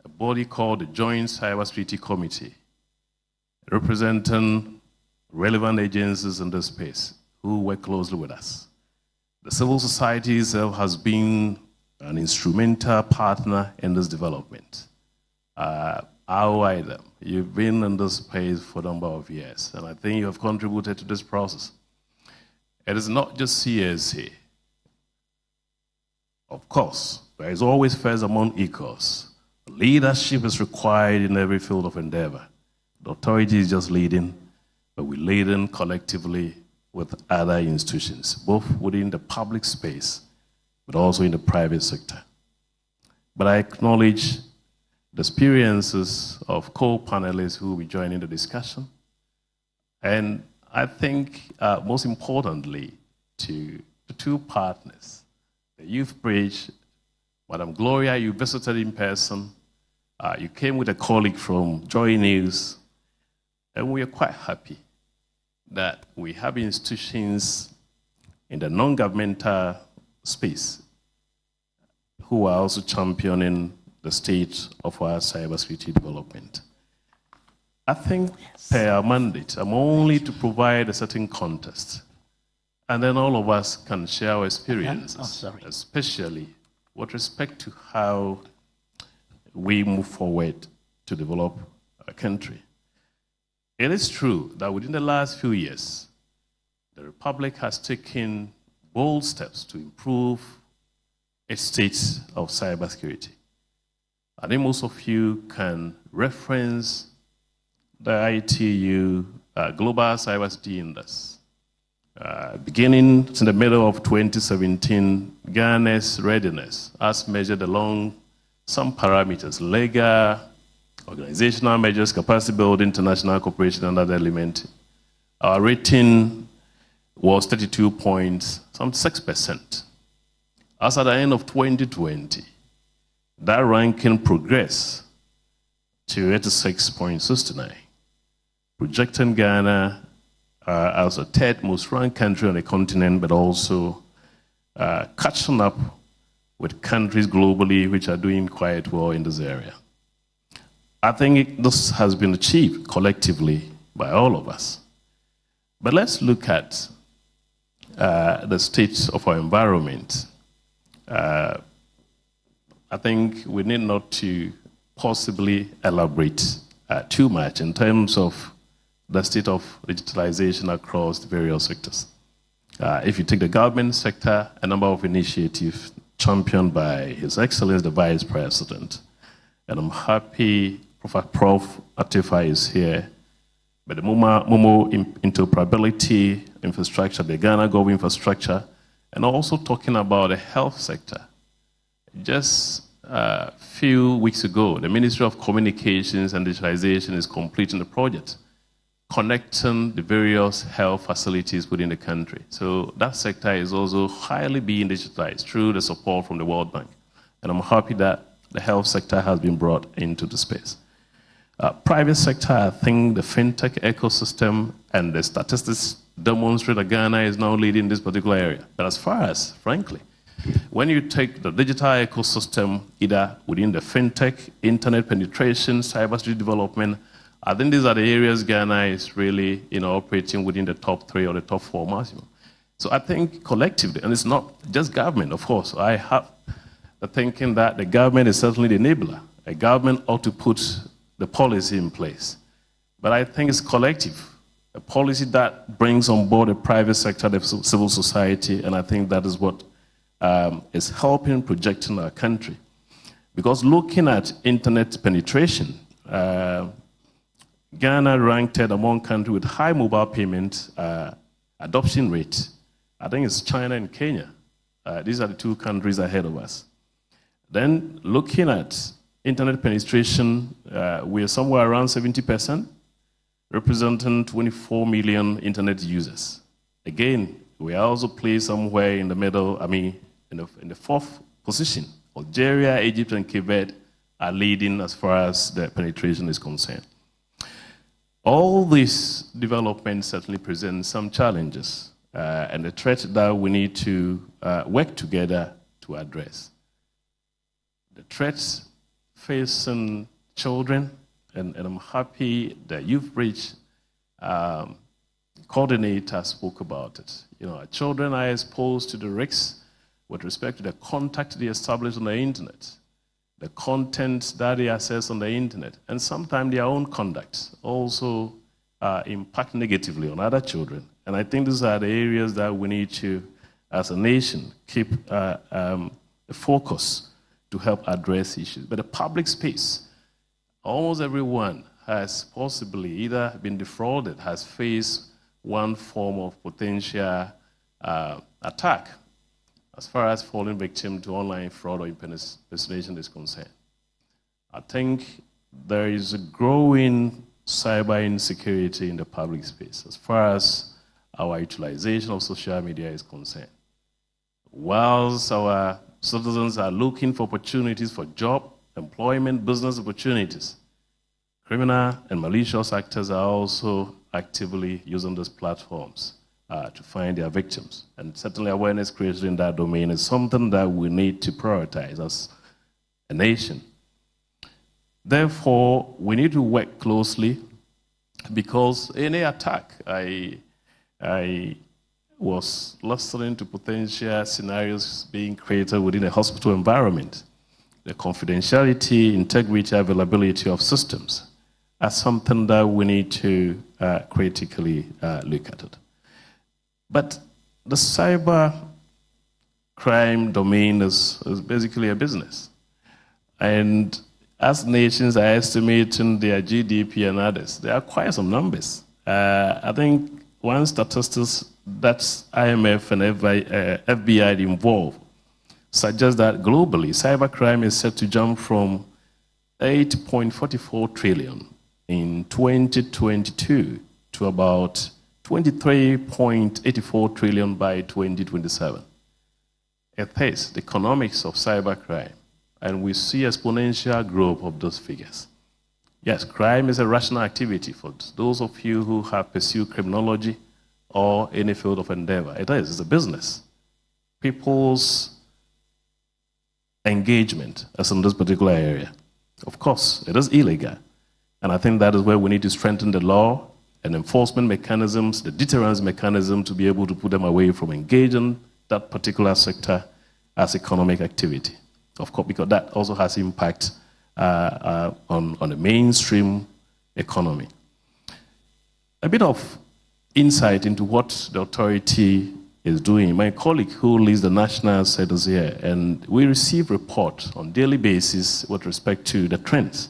a body called the Joint Cybersecurity Committee, representing relevant agencies in this space who work closely with us. The civil society itself has been an instrumental partner in this development. You've been in this space for a number of years, and I think you have contributed to this process. It is not just CSA. Of course, there is always first among equals. Leadership is required in every field of endeavor. The authority is just leading, but we lead in collectively with other institutions, both within the public space, but also in the private sector. But I acknowledge the experiences of co-panelists who will be joining the discussion. And I think, most importantly, to the two partners, the Youth Bridge Madam Gloria, you visited in person. You came with a colleague from Joy News, and we are quite happy that we have institutions in the non-governmental space who are also championing the state of our cybersecurity development. I think per our mandate, I'm only to provide a certain context, and then all of us can share our experiences, especially with respect to how we move forward to develop our country. It is true that within the last few years, the Republic has taken bold steps to improve its state of cybersecurity. I think most of you can reference the ITU Global Cybersecurity Index. Beginning in the middle of 2017, Ghana's readiness, as measured along some parameters, legal, organizational measures, capacity building, international cooperation, and other elements, our rating was 32.6%. As at the end of 2020, that ranking progressed to 86.69, projecting Ghana as the third most ranked country on the continent, but also catching up with countries globally which are doing quite well in this area. I think this has been achieved collectively by all of us. But let's look at the state of our environment. I think we need not to possibly elaborate too much in terms of the state of digitalization across the various sectors. If you take the government sector, a number of initiatives championed by His Excellency the Vice President, and I'm happy Prof. Atifa is here, but the Momo interoperability infrastructure, the Ghana Gov infrastructure, and also talking about the health sector. Just a few weeks ago, the Ministry of Communications and Digitalization is completing the project connecting the various health facilities within the country. So that sector is also highly being digitized through the support from the World Bank. And I'm happy that the health sector has been brought into the space. Private sector, I think the fintech ecosystem and the statistics demonstrate that Ghana is now leading this particular area. But as far as, frankly, when you take the digital ecosystem, either within the fintech, internet penetration, cybersecurity development, I think these are the areas Ghana is really operating within the top 3 or the top 4 maximum. So I think collectively, and it's not just government, of course, I have the thinking that the government is certainly the enabler. A government ought to put the policy in place. But I think it's collective, a policy that brings on board the private sector, the civil society, and I think that is what is helping projecting our country. Because looking at internet penetration, Ghana ranked among countries with high mobile payment adoption rate. I think it's China and Kenya. These are the 2 countries ahead of us. Then looking at internet penetration, we are somewhere around 70%, representing 24 million internet users. Again, we are also placed somewhere in the middle, in the 4th position. Algeria, Egypt, and Cape Verde are leading as far as the penetration is concerned. All these developments certainly present some challenges and a threat that we need to work together to address. The threats facing children, and I'm happy that Youth Bridge coordinator spoke about it. Our children are exposed to the risks with respect to the contact they establish on the internet, the content that they access on the internet, and sometimes their own conduct also impact negatively on other children. And I think these are the areas that we need to, as a nation, keep a focus to help address issues. But the public space, almost everyone has possibly either been defrauded, has faced one form of potential attack as far as falling victim to online fraud or impersonation is concerned. I think there is a growing cyber insecurity in the public space as far as our utilization of social media is concerned. Whilst our Citizens are looking for opportunities for job, employment, business opportunities. Criminal and malicious actors are also actively using these platforms to find their victims. And certainly awareness creation in that domain is something that we need to prioritize as a nation. Therefore, we need to work closely, because any attack, I was listening to potential scenarios being created within a hospital environment. The confidentiality, integrity, availability of systems are something that we need to critically look at it. But the cyber crime domain is basically a business. And as nations are estimating their GDP and others, there are quite some numbers. I think one statistics that IMF and FBI involved suggests that globally, cybercrime is set to jump from 8.44 trillion in 2022 to about 23.84 trillion by 2027. It is the economics of cybercrime, and we see exponential growth of those figures. Yes, crime is a rational activity for those of you who have pursued criminology or any field of endeavor. It's a business. People's engagement is in this particular area. Of course, it is illegal. And I think that is where we need to strengthen the law and enforcement mechanisms, the deterrence mechanism, to be able to put them away from engaging that particular sector as economic activity. Of course, because that also has impact on the mainstream economy. A bit of insight into what the authority is doing. My colleague who leads the national set is here, and we receive reports on a daily basis with respect to the trends.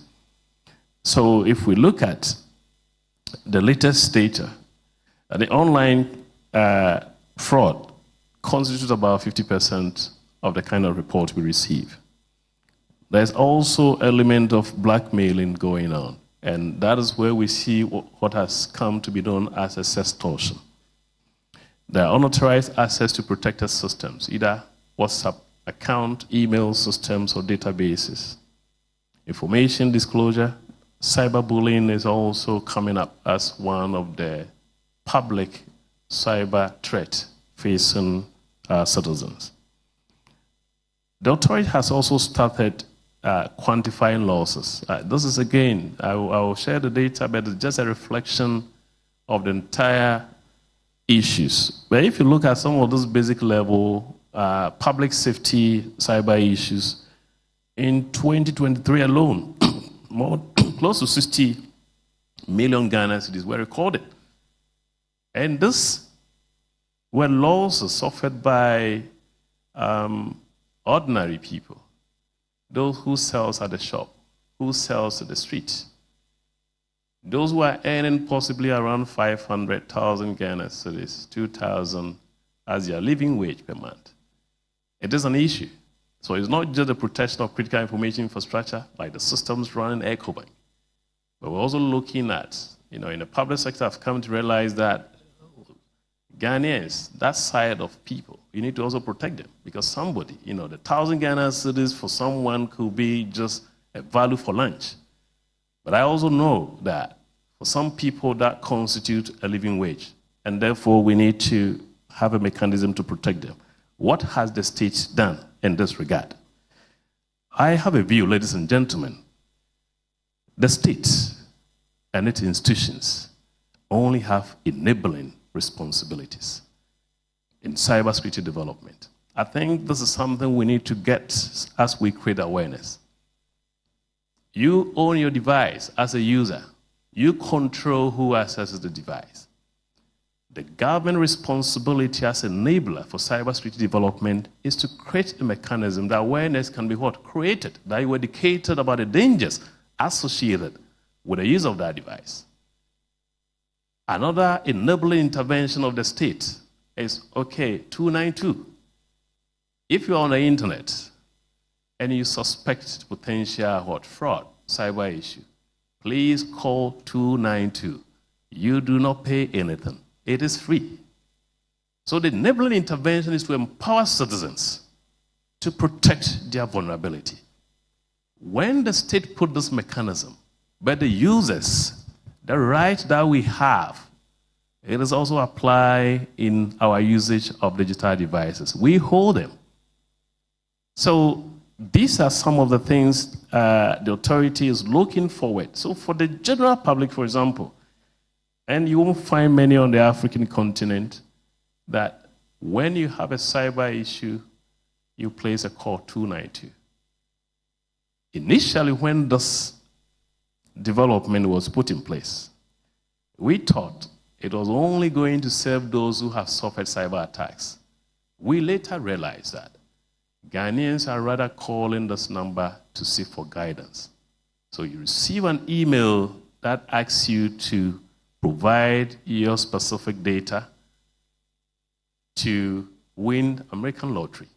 So if we look at the latest data, the online fraud constitutes about 50% of the kind of report we receive. There's also an element of blackmailing going on, and that is where we see what has come to be known as a sextortion. There are unauthorized access to protected systems, either WhatsApp account, email systems, or databases. Information disclosure, cyberbullying is also coming up as one of the public cyber threat facing citizens. The authority has also started quantifying losses. This is, again, I will share the data, but it's just a reflection of the entire issues. But if you look at some of those basic level public safety cyber issues, in 2023 alone, close to 60 million Ghana cedis were recorded. And this were losses suffered by ordinary people, those who sells at the shop, who sells at the street, those who are earning possibly around 500,000 Ghana cedis, 2,000 as their living wage per month. It is an issue. So it's not just the protection of critical information infrastructure, like the systems running EcoBank, but we're also looking at, in the public sector, I've come to realize that Ghanaians, that side of people, you need to also protect them, because somebody, the 1,000 Ghana cedis for someone could be just a value for lunch. But I also know that for some people that constitute a living wage, and therefore we need to have a mechanism to protect them. What has the state done in this regard? I have a view, ladies and gentlemen. The state and its institutions only have enabling responsibilities in cybersecurity development. I think this is something we need to get as we create awareness. You own your device as a user. You control who accesses the device. The government responsibility as enabler for cybersecurity development is to create a mechanism that awareness can be created, that you are educated about the dangers associated with the use of that device. Another enabling intervention of the state is, 292. If you're on the internet and you suspect potential fraud, cyber issue, please call 292. You do not pay anything. It is free. So the enabling intervention is to empower citizens to protect their vulnerability. When the state put this mechanism, but the users, the right that we have, it is also applied in our usage of digital devices. We hold them. So these are some of the things the authority is looking forward. So for the general public, for example, and you won't find many on the African continent, that when you have a cyber issue, you place a call 292. Initially, when this development was put in place, we thought it was only going to serve those who have suffered cyber attacks. We later realized that Ghanaians are rather calling this number to seek for guidance. So you receive an email that asks you to provide your specific data to win American lottery.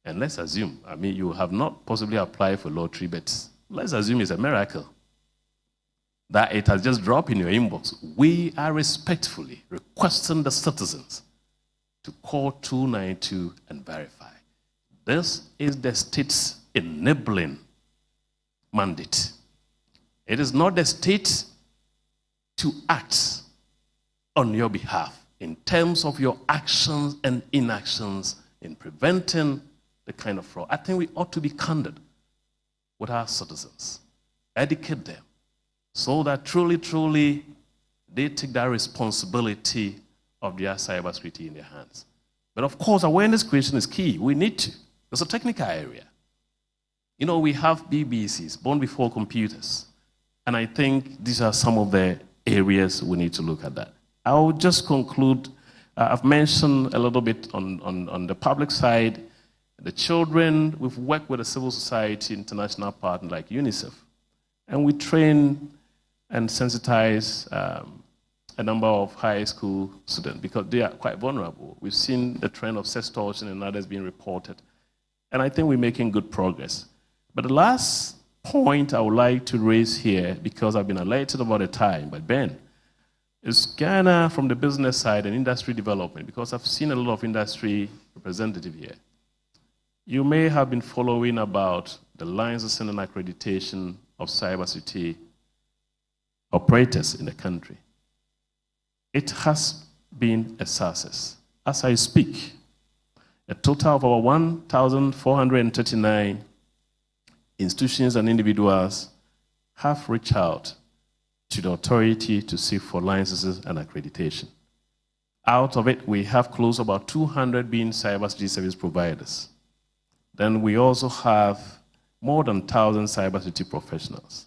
And let's assume, you have not possibly applied for lottery, but let's assume it's a miracle that it has just dropped in your inbox. We are respectfully requesting the citizens to call 292 and verify. This is the state's enabling mandate. It is not the state to act on your behalf in terms of your actions and inactions in preventing the kind of fraud. I think we ought to be candid with our citizens, educate them, so that truly they take that responsibility of their cybersecurity in their hands. But of course, awareness creation is key. We need to. It's a technical area. We have BBCs, born before computers. And I think these are some of the areas we need to look at that. I'll just conclude. I've mentioned a little bit on the public side, the children. We've worked with a civil society international partner like UNICEF. And we train and sensitize a number of high school students because they are quite vulnerable. We've seen the trend of sextortion and others being reported. And I think we're making good progress. But the last point I would like to raise here, because I've been alerted about the time by Ben, is Ghana from the business side and industry development, because I've seen a lot of industry representative here. You may have been following about the licensing and accreditation of cybersecurity operators in the country. It has been a success. As I speak, a total of over 1,439 institutions and individuals have reached out to the authority to seek for licenses and accreditation. Out of it, we have close to about 200 being cybersecurity service providers. Then we also have more than 1,000 cybersecurity professionals.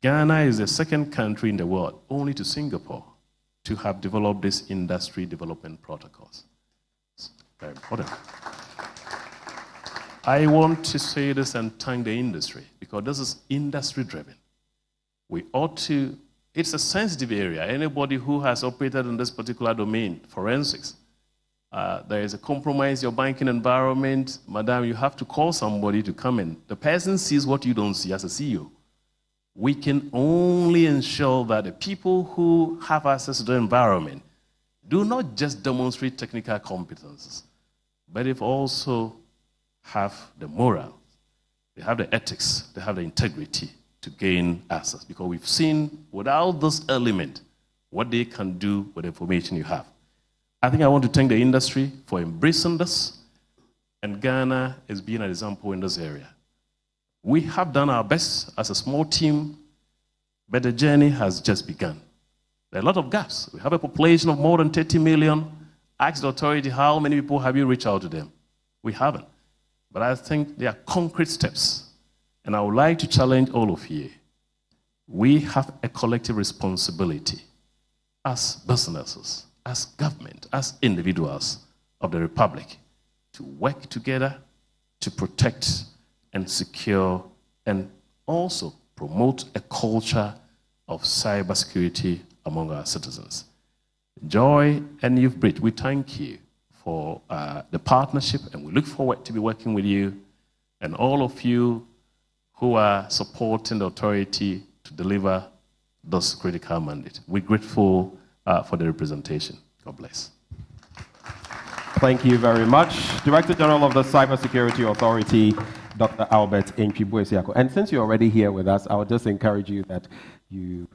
Ghana is the second country in the world, only to Singapore, to have developed these industry development protocols. It's very important. I want to say this and thank the industry, because this is industry-driven. We ought to, it's a sensitive area. Anybody who has operated in this particular domain, forensics, there is a compromise in your banking environment. Madam, you have to call somebody to come in. The person sees what you don't see as a CEO. We can only ensure that the people who have access to the environment do not just demonstrate technical competences, but if also have the moral, they have the ethics, they have the integrity to gain access. Because we've seen without this element what they can do with the information you have. I think I want to thank the industry for embracing this, and Ghana is being an example in this area. We have done our best as a small team, but the journey has just begun. There are a lot of gaps. We have a population of more than 30 million. Ask the authority, how many people have you reached out to them? We haven't. But I think there are concrete steps. And I would like to challenge all of you. We have a collective responsibility as businesses, as government, as individuals of the Republic to work together to protect and secure and also promote a culture of cybersecurity among our citizens. Joy and Youth Bridge, we thank you for the partnership, and we look forward to be working with you and all of you who are supporting the authority to deliver this critical mandate. We're grateful for the representation. God bless. Thank you very much. Director General of the Cybersecurity Authority, Dr. Albert Entwi-Buesiako. And since you're already here with us, I would just encourage you that you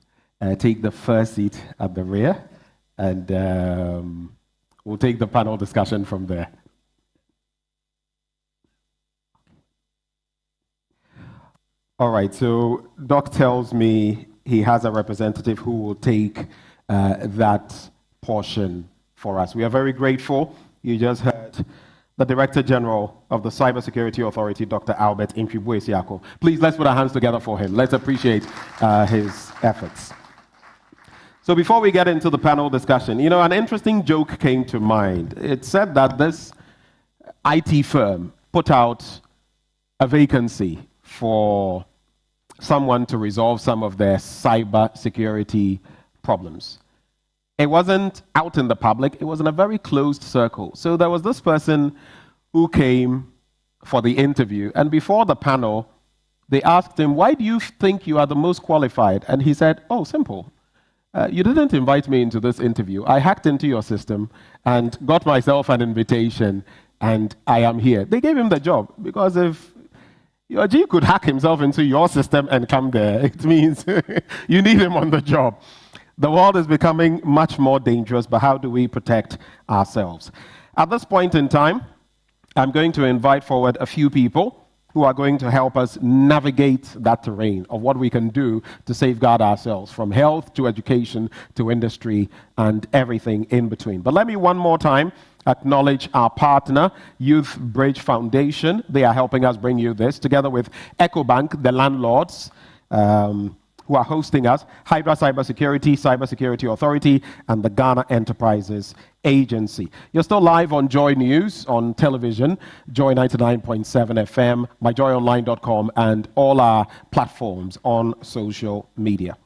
take the first seat at the rear, and we'll take the panel discussion from there. All right, so Doc tells me he has a representative who will take that portion for us. We are very grateful. You just heard the Director General of the Cybersecurity Authority, Dr. Albert Entwi-Buesiako. Please, let's put our hands together for him. Let's appreciate his efforts. So before we get into the panel discussion, you know, an interesting joke came to mind. It said that this IT firm put out a vacancy for someone to resolve some of their cybersecurity problems. It wasn't out in the public, it was in a very closed circle. So there was this person who came for the interview, and before the panel, they asked him, "Why do you think you are the most qualified?" And he said, "Oh, simple. You didn't invite me into this interview. I hacked into your system and got myself an invitation, and I am here." They gave him the job, because if your G could hack himself into your system and come there, it means you need him on the job. The world is becoming much more dangerous, but how do we protect ourselves? At this point in time, I'm going to invite forward a few people who are going to help us navigate that terrain of what we can do to safeguard ourselves, from health to education to industry and everything in between. But let me one more time acknowledge our partner, Youth Bridge Foundation. They are helping us bring you this, together with EcoBank, the landlords, who are hosting us, Hydra Cybersecurity Authority, and the Ghana Enterprises Agency. You're still live on Joy News on television, Joy 99.7 FM, myjoyonline.com, and all our platforms on social media.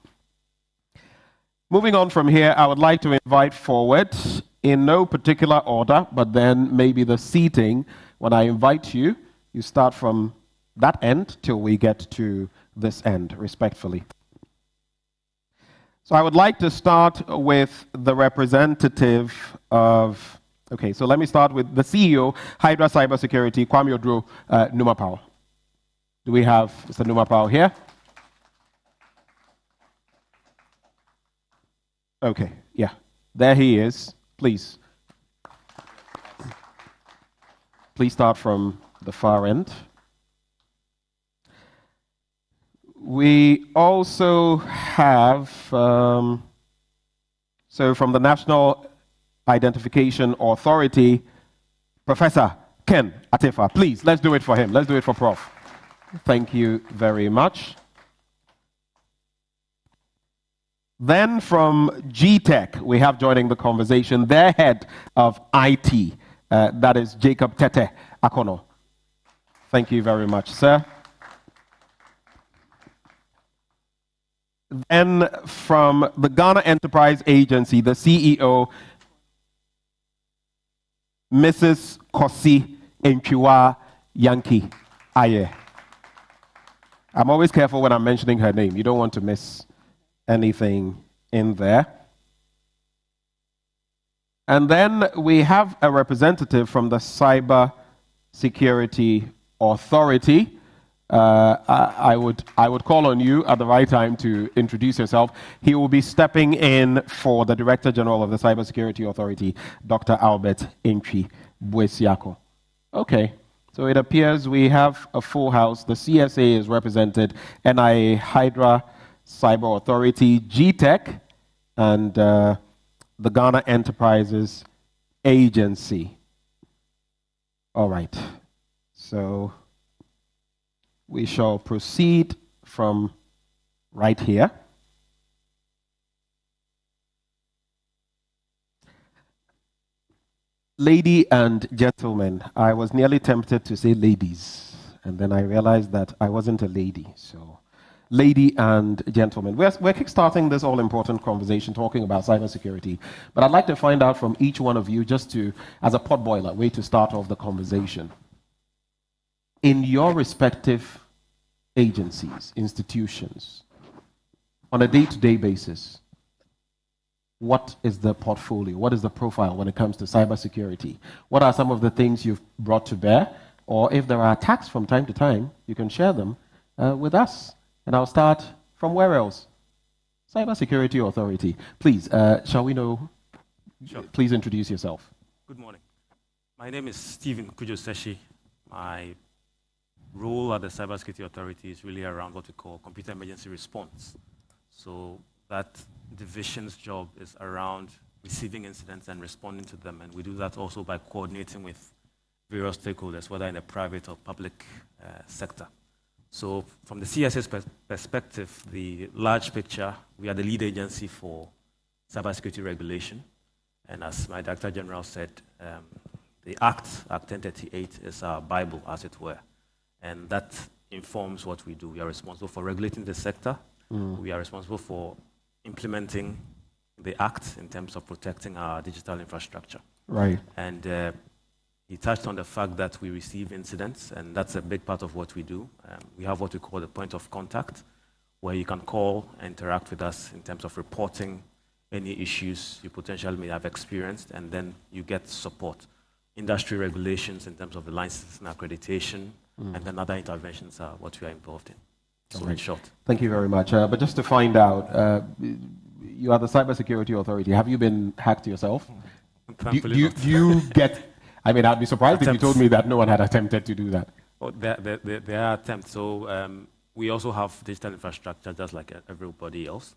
Moving on from here, I would like to invite forward, in no particular order, but then maybe the seating. When I invite you, you start from that end till we get to this end, respectfully. So I would like to start with the representative of, okay, so let me start with the CEO, Hydra Cybersecurity, Kwame Oduro Numapao. Do we have Mr. Numapao here? Okay, yeah, there he is. Please. Please start from the far end. We also have, so from the National Identification Authority, Professor Ken Atefa. Please, let's do it for him. Let's do it for Prof. Thank you very much. Then from GTech, we have joining the conversation their head of IT, that is Jacob Tete Akono. Thank you very much, sir. Then from the Ghana Enterprise Agency, the CEO, Mrs. Kosi Enchiwa Yankee Aye. I'm always careful when I'm mentioning her name. You don't want to miss anything in there. And then we have a representative from the Cybersecurity Authority. I would call on you at the right time to introduce yourself. He will be stepping in for the Director General of the Cybersecurity Authority, Dr. Albert Entwi-Buesiako. Okay, so it appears we have a full house. The CSA is represented, NIA, Hydra Cyber Authority, GTech, and the Ghana Enterprises Agency. All right, so we shall proceed from right here. Lady and gentlemen, I was nearly tempted to say ladies, and then I realized that I wasn't a lady. So, lady and gentlemen, we're kickstarting this all-important conversation talking about cybersecurity, but I'd like to find out from each one of you, just to, as a potboiler, way to start off the conversation. In your respective agencies, institutions, on a day-to-day basis, what is the portfolio? What is the profile when it comes to cybersecurity? What are some of the things you've brought to bear? Or if there are attacks from time to time, you can share them with us. And I'll start from where else? Cybersecurity Authority. Please, shall we know? Sure. Please introduce yourself. Good morning. My name is Stephen Kujo-Seshi. My role at the Cybersecurity Authority is really around what we call computer emergency response. So that division's job is around receiving incidents and responding to them, and we do that also by coordinating with various stakeholders, whether in the private or public sector. So from the CSA's perspective, the large picture, we are the lead agency for cybersecurity regulation, and as my Director General said, the Act 1038, is our Bible, as it were, and that informs what we do. We are responsible for regulating the sector. We are responsible for implementing the Act in terms of protecting our digital infrastructure. Right. And he touched on the fact that we receive incidents, and that's a big part of what we do. We have what we call the point of contact, where you can call and interact with us in terms of reporting any issues you potentially may have experienced, and then you get support. Industry regulations in terms of the licensing accreditation, and then other interventions are what we are involved in. So in short. Thank you very much. But just to find out, you are the Cybersecurity Authority. Have you been hacked yourself? Do you get... I mean, I'd be surprised if you told me that no one had attempted to do that. Oh, there are attempts. So we also have digital infrastructure just like everybody else.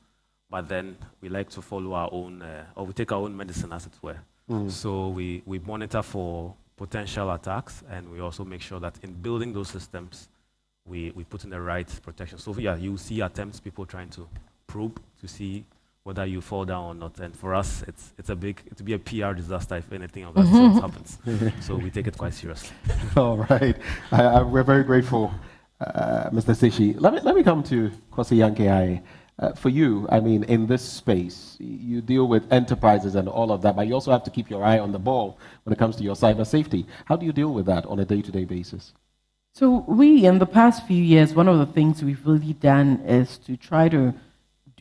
But then we like to follow our own, or we take our own medicine, as it were. So we monitor for potential attacks, and we also make sure that in building those systems, we put in the right protection. So yeah, you see attempts, people trying to probe to see whether you fall down or not. And for us, it'll be a PR disaster if anything of that sort happens. So we take it quite seriously. All right. We're very grateful, Mr. Seshi. Let me come to Kwasi Yankee. For you, I mean, in this space, you deal with enterprises and all of that, but you also have to keep your eye on the ball when it comes to your cyber safety. How do you deal with that on a day-to-day basis? So we, in the past few years, one of the things we've really done is to try to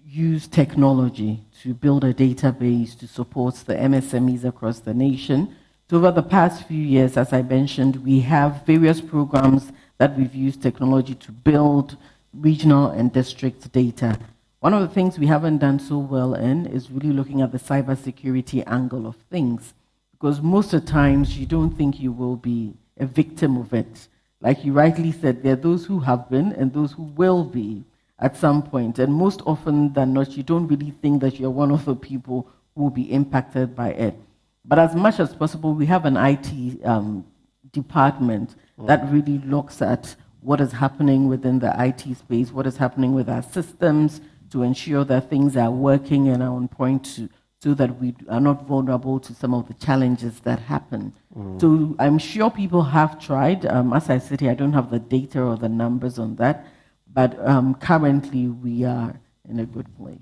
use technology to build a database to support the MSMEs across the nation. So over the past few years, as I mentioned, we have various programs that we've used technology to build regional and district data. One of the things we haven't done so well in is really looking at the cybersecurity angle of things, because most of the times you don't think you will be a victim of it. Like you rightly said, there are those who have been and those who will be at some point. And most often than not, you don't really think that you're one of the people who will be impacted by it. But as much as possible, we have an IT department that really looks at what is happening within the IT space, what is happening with our systems to ensure that things are working and are on point so that we are not vulnerable to some of the challenges that happen. So I'm sure people have tried. As I sit here, I don't have the data or the numbers on that, but currently we are in a good place.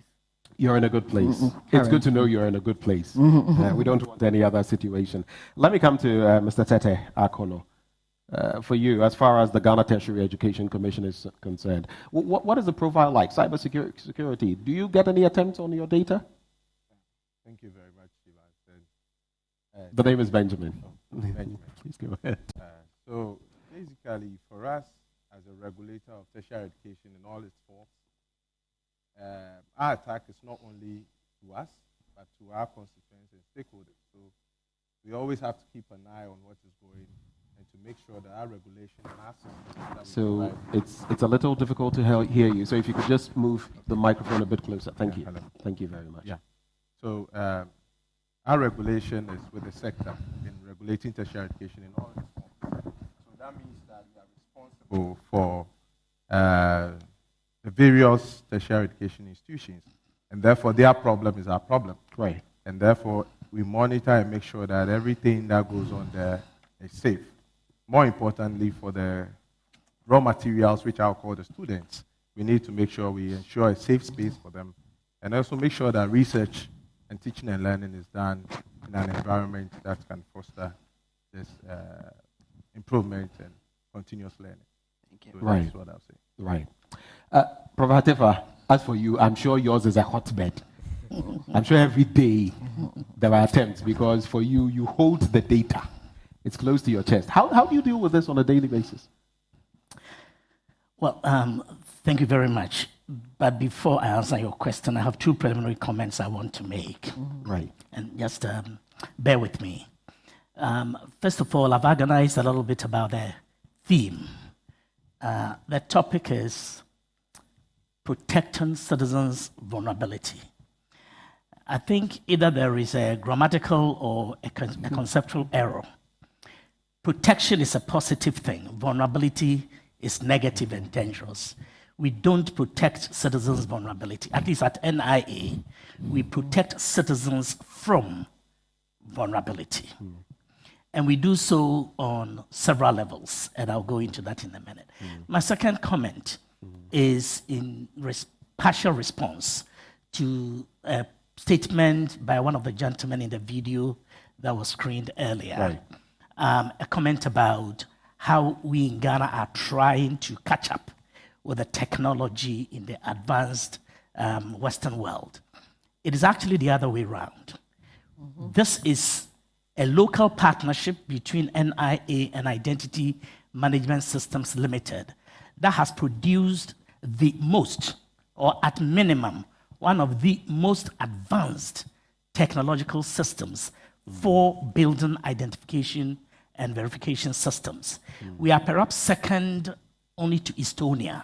You're in a good place. It's good to know you're in a good place. We don't want any other situation. Let me come to Mr. Tete Akono. For you, as far as the Ghana Tertiary Education Commission is concerned, what is the profile like? Cybersecurity. Do you get any attempts on your data? Thank you very much, Stephen. The name is Benjamin. Benjamin. Please go ahead. So basically, for us as a regulator of tertiary education in all its forms, our attack is not only to us, but to our constituents and stakeholders. So we always have to keep an eye on what is going and to make sure that our regulation and our systems... So it's a little difficult to hear you. So if you could just move the microphone a bit closer. Thank you. Hello. Thank you very much. Yeah. So our regulation is with the sector in regulating tertiary education in all its forms. So that means that we are responsible for the various tertiary education institutions, and therefore their problem is our problem. Right. And therefore we monitor and make sure that everything that goes on there is safe. More importantly, for the raw materials, which I'll call the students, we need to make sure we ensure a safe space for them, and also make sure that research and teaching and learning is done in an environment that can foster this improvement and continuous learning. Thank you. So Right. that's what I'll say. Right. Prof. Hatifa, as for you, I'm sure yours is a hotbed. I'm sure every day there are attempts, because for you, you hold the data. It's close to your chest. How do you deal with this on a daily basis? Well, thank you very much. But before I answer your question, I have two preliminary comments I want to make. Right. And just bear with me. First of all, I've organized a little bit about the theme. The topic is protecting citizens' vulnerability. I think either there is a grammatical or a conceptual error. Protection is a positive thing. Vulnerability is negative and dangerous. We don't protect citizens' vulnerability. At least at NIA, we protect citizens from vulnerability. And we do so on several levels, and I'll go into that in a minute. My second comment is in partial response to a statement by one of the gentlemen in the video that was screened earlier. Right. A comment about how we in Ghana are trying to catch up with the technology in the advanced Western world. It is actually the other way around. This is a local partnership between NIA and Identity Management Systems Limited that has produced the most, or at minimum, one of the most advanced technological systems for building identification and verification systems. We are perhaps second only to Estonia,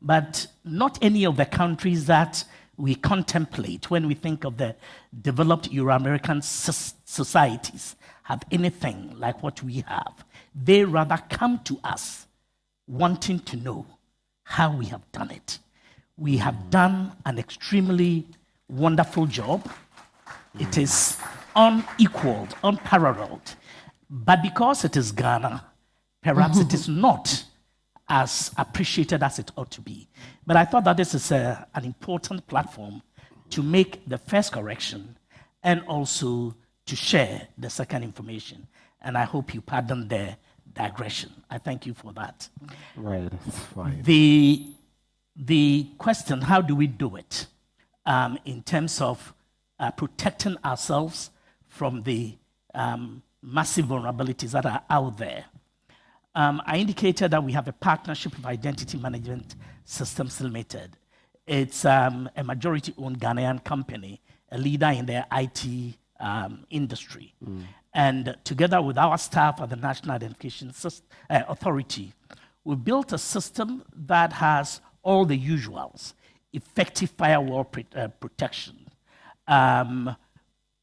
but not any of the countries that we contemplate when we think of the developed Euro-American societies have anything like what we have. They rather come to us wanting to know how we have done it. We have done an extremely wonderful job. It is unequaled, unparalleled. But because it is Ghana, perhaps it is not as appreciated as it ought to be. But I thought that this is an important platform to make the first correction and also to share the second information. And I hope you pardon the digression. I thank you for that. Right, that's fine. The question, how do we do it in terms of protecting ourselves from the massive vulnerabilities that are out there? I indicated that we have a partnership with Identity Management Systems Limited. It's a majority-owned Ghanaian company, a leader in their IT industry. And together with our staff at the National Identification Authority, we built a system that has all the usuals: effective firewall protection,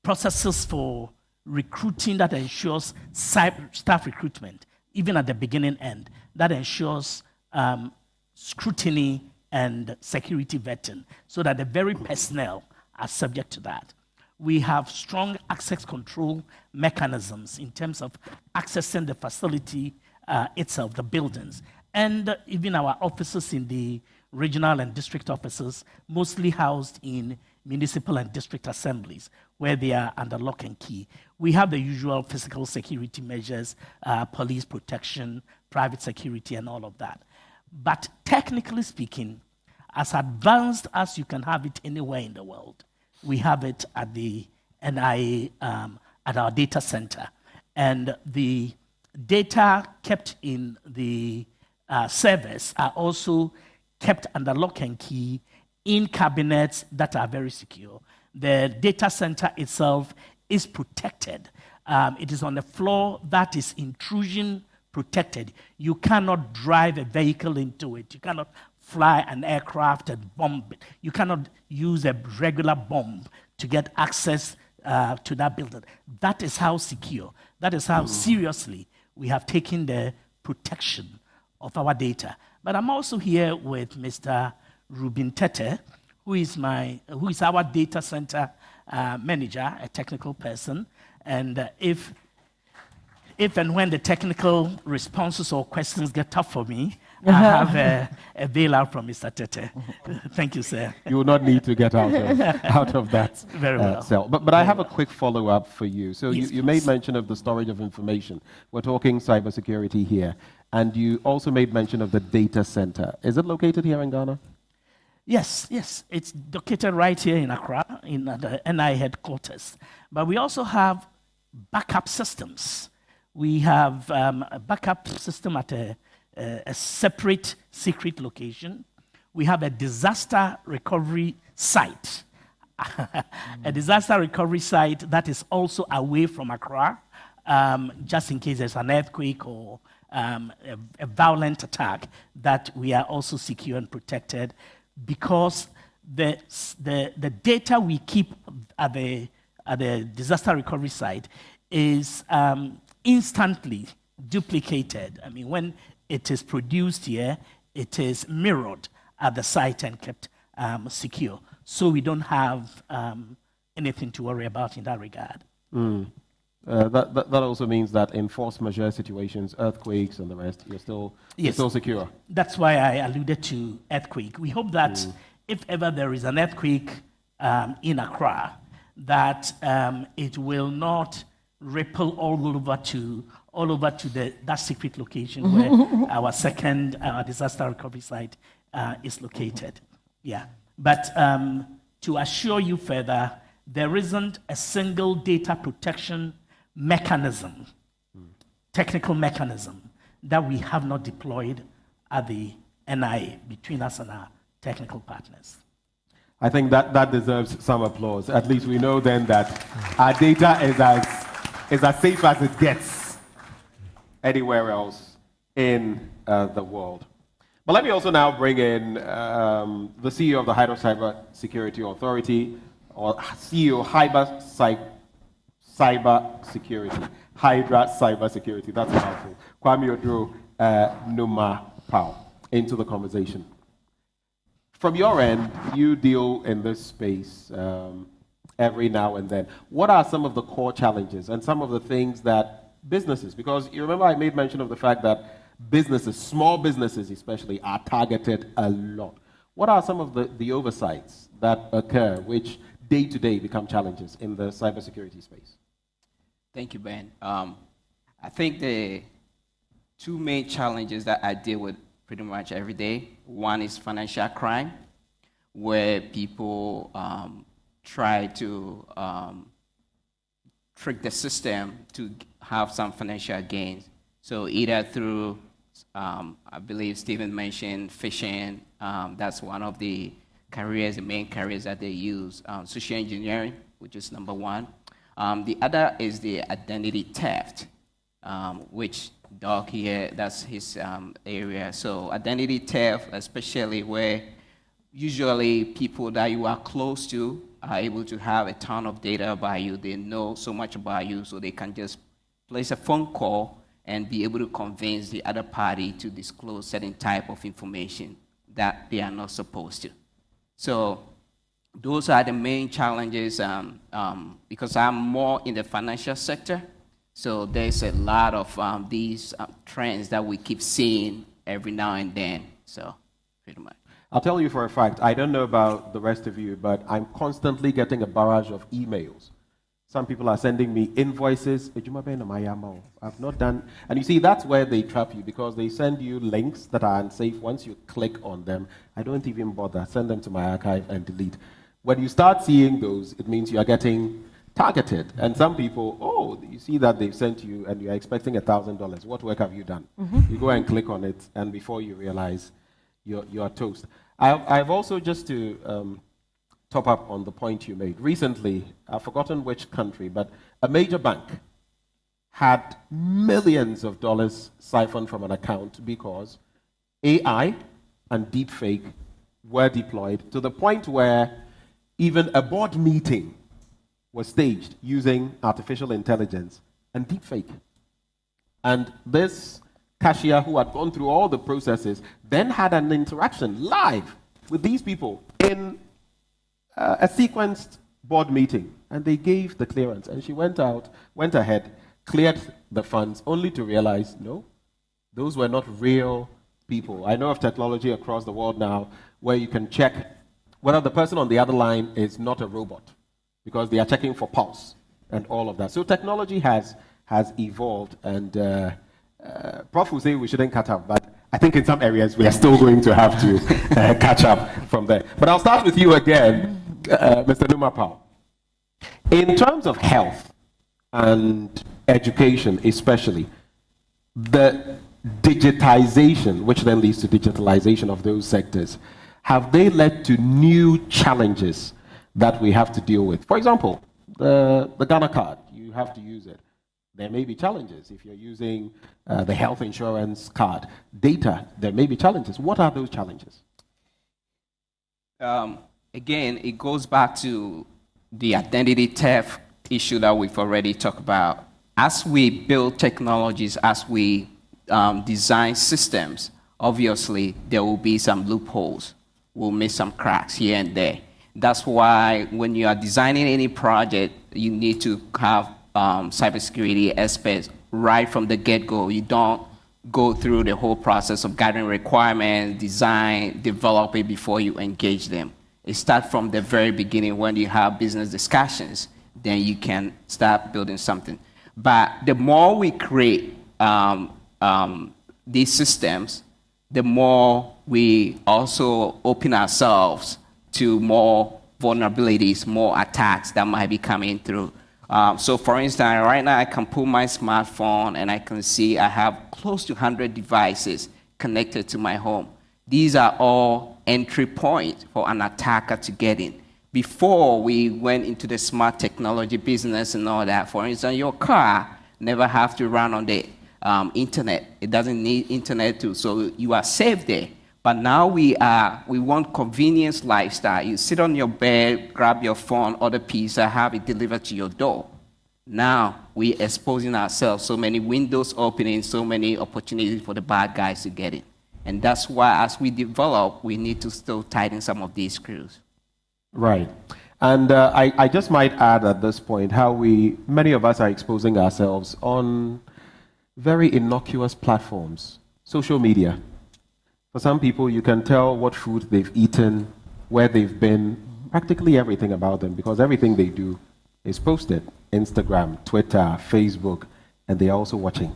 processes for recruiting that ensures staff recruitment, even at the beginning end, that ensures scrutiny and security vetting, so that the very personnel are subject to that. We have strong access control mechanisms in terms of accessing the facility itself, the buildings, and even our offices in the regional and district offices, mostly housed in municipal and district assemblies, where they are under lock and key. We have the usual physical security measures, police protection, private security, and all of that. But technically speaking, as advanced as you can have it anywhere in the world, we have it at the NIA, at our data center. And the data kept in the servers are also kept under lock and key in cabinets that are very secure. The data center itself is protected. It is on a floor that is intrusion protected. You cannot drive a vehicle into it. You cannot fly an aircraft and bomb it. You cannot use a regular bomb to get access to that building. That is how secure, that is how seriously we have taken the protection of our data. But I'm also here with Mr. Ruben Tete, who is our data center manager, a technical person. And if and when the technical responses or questions get tough for me, I have a bailout from Mr. Tete. Thank you, sir. You will not need to get out of that Very well. cell. But I have a quick follow-up for you. So Yes, you made mention of the storage of information. We're talking cybersecurity here. And you also made mention of the data center. Is it located here in Ghana? Yes, yes. It's located right here in Accra, in the NI headquarters. But we also have backup systems. We have a backup system at a separate secret location. We have a disaster recovery site. A disaster recovery site that is also away from Accra, just in case there's an earthquake or a violent attack, that we are also secure and protected, because the data we keep at the disaster recovery site is instantly duplicated. I mean, when it is produced here, it is mirrored at the site and kept secure. So we don't have anything to worry about in that regard. That also means that in force majeure situations, earthquakes and the rest, you're still secure. That's why I alluded to earthquake. We hope that if ever there is an earthquake in Accra, that it will not ripple all over to that secret location where our disaster recovery site is located. Yeah. But to assure you further, there isn't a single data protection mechanism, technical mechanism, that we have not deployed at the NIA between us and our technical partners. I think that deserves some applause. At least we know then that our data is as safe as it gets anywhere else in the world. But let me also now bring in the CEO of the Hydra Cybersecurity Authority, or CEO Cybersecurity. Hydra Cybersecurity, that's a mouthful. Kwame Odro Numa Pao, into the conversation. From your end, you deal in this space every now and then. What are some of the core challenges and some of the things that businesses, because you remember I made mention of the fact that businesses, small businesses especially, are targeted a lot. What are some of the oversights that occur which day to day become challenges in the cybersecurity space? Thank you, Ben. I think the two main challenges that I deal with pretty much every day, one is financial crime, where people try to trick the system to have some financial gains. So either through, I believe Stephen mentioned phishing, that's one of the careers, the main careers that they use, social engineering, which is number one. The other is the identity theft, which Doc here, that's his area. So identity theft, especially where usually people that you are close to are able to have a ton of data about you. They know so much about you, so they can just place a phone call and be able to convince the other party to disclose certain type of information that they are not supposed to. So those are the main challenges because I'm more in the financial sector. So there's a lot of these trends that we keep seeing every now and then. So pretty much. I'll tell you for a fact, I don't know about the rest of you, but I'm constantly getting a barrage of emails. Some people are sending me invoices. I've not done, and you see, that's where they trap you, because they send you links that are unsafe. Once you click on them, I don't even bother. Send them to my archive and delete. When you start seeing those, it means you are getting targeted. And some people, you see that they've sent you and you're expecting $1,000. What work have you done? You go and click on it, and before you realize, you're toast. I've also, just to top up on the point you made, recently, I've forgotten which country, but a major bank had millions of dollars siphoned from an account because AI and deepfake were deployed to the point where even a board meeting was staged using artificial intelligence and deepfake. And this cashier, who had gone through all the processes, then had an interaction live with these people in a sequenced board meeting, and they gave the clearance. And she went ahead, cleared the funds, only to realize, no, those were not real people. I know of technology across the world now where you can check whether the person on the other line is not a robot, because they are checking for pulse and all of that. So technology has evolved, and Prof will say we shouldn't cut up, but I think in some areas we are still going to have to catch up from there. But I'll start with you again, Mr. Numapau. In terms of health and education especially, the digitization, which then leads to digitalization of those sectors, have they led to new challenges that we have to deal with? For example, the Ghana card, you have to use it. There may be challenges if you're using the health insurance card. Data, there may be challenges. What are those challenges? Again, it goes back to the identity theft issue that we've already talked about. As we build technologies, as we design systems, obviously there will be some loopholes. We'll miss some cracks here and there. That's why when you are designing any project, you need to have cybersecurity experts right from the get-go. You don't go through the whole process of gathering requirements, design, develop it before you engage them. It starts from the very beginning when you have business discussions, then you can start building something. But the more we create these systems, the more we also open ourselves to more vulnerabilities, more attacks that might be coming through. So for instance, right now I can pull my smartphone and I can see I have close to 100 devices connected to my home. These are all entry points for an attacker to get in. Before we went into the smart technology business and all that, for instance, your car never have to run on the internet. It doesn't need internet too, so you are safe there. But now we want convenience lifestyle. You sit on your bed, grab your phone, order pizza, have it delivered to your door. Now we're exposing ourselves, so many windows opening, so many opportunities for the bad guys to get in. And that's why as we develop, we need to still tighten some of these screws. Right. And I just might add at this point how many of us are exposing ourselves on very innocuous platforms, social media. For some people, you can tell what food they've eaten, where they've been, practically everything about them, because everything they do is posted. Instagram, Twitter, Facebook, and they're also watching.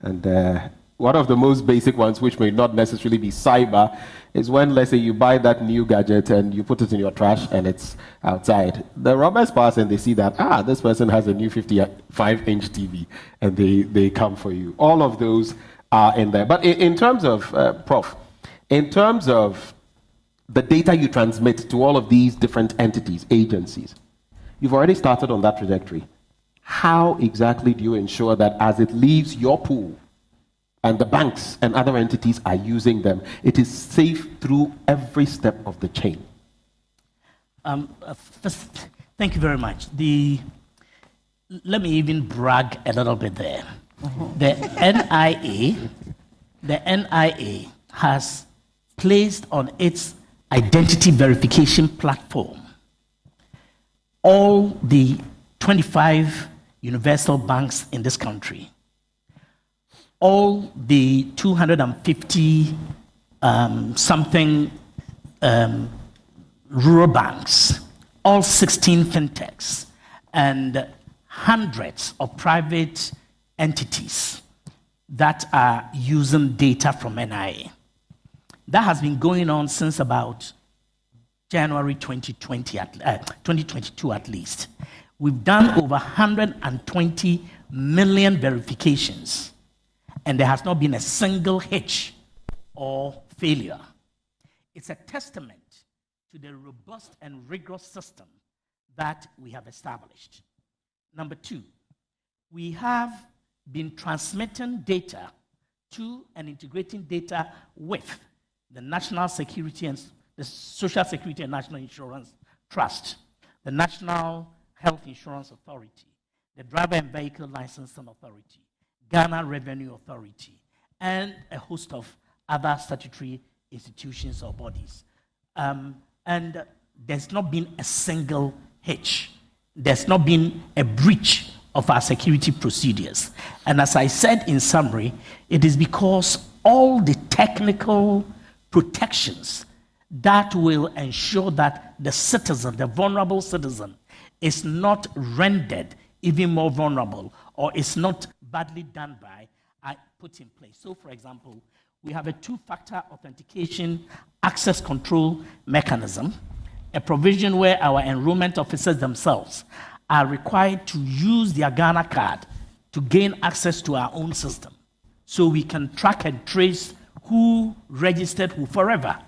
And one of the most basic ones, which may not necessarily be cyber, is when, let's say, you buy that new gadget and you put it in your trash and it's outside. The robbers pass and they see that, this person has a new 55-inch TV, and they come for you. All of those are in there. But in terms of, Prof, in terms of the data you transmit to all of these different entities, agencies, you've already started on that trajectory. How exactly do you ensure that as it leaves your pool and the banks and other entities are using them, it is safe through every step of the chain? First, thank you very much. Let me even brag a little bit there. The NIA has placed on its identity verification platform all the 25 universal banks in this country, all the 250 something rural banks, all 16 fintechs, and hundreds of private entities that are using data from NIA. That has been going on since about January 2022 at least. We've done over 120 million verifications, and there has not been a single hitch or failure. It's a testament to the robust and rigorous system that we have established. Number two, we have been transmitting data to and integrating data with the National Security and the Social Security and National Insurance Trust, the National Health Insurance Authority, the Driver and Vehicle Licensing Authority, Ghana Revenue Authority, and a host of other statutory institutions or bodies. And there's not been a single hitch. There's not been a breach of our security procedures. And as I said in summary, it is because all the technical protections that will ensure that the citizen, the vulnerable citizen, is not rendered even more vulnerable or is not badly done by, are put in place. So, for example, we have a two-factor authentication access control mechanism, a provision where our enrollment officers themselves are required to use their Ghana card to gain access to our own system, so we can track and trace who registered who forever,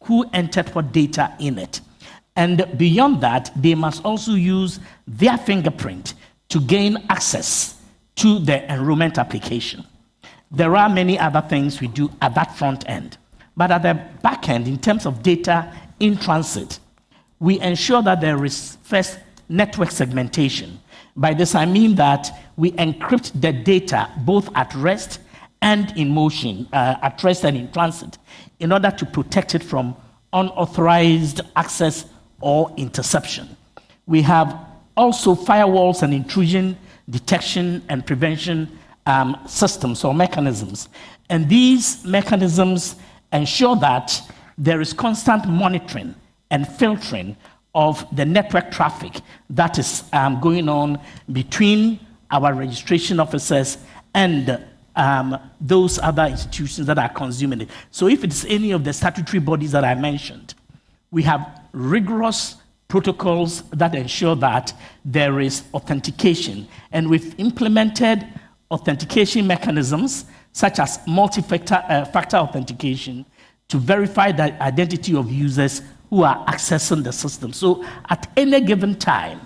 who entered what data in it. And beyond that, they must also use their fingerprint to gain access to the enrollment application. There are many other things we do at that front end. But at the back end, in terms of data in transit, we ensure that there is first network segmentation. By this, I mean that we encrypt the data both at rest and in motion, at rest and in transit, in order to protect it from unauthorized access or interception. We have also firewalls and intrusion detection and prevention systems or mechanisms. And these mechanisms ensure that there is constant monitoring and filtering of the network traffic that is going on between our registration officers and those other institutions that are consuming it. So if it's any of the statutory bodies that I mentioned, we have rigorous protocols that ensure that there is authentication. And we've implemented authentication mechanisms such as multi-factor authentication to verify the identity of users who are accessing the system. So at any given time,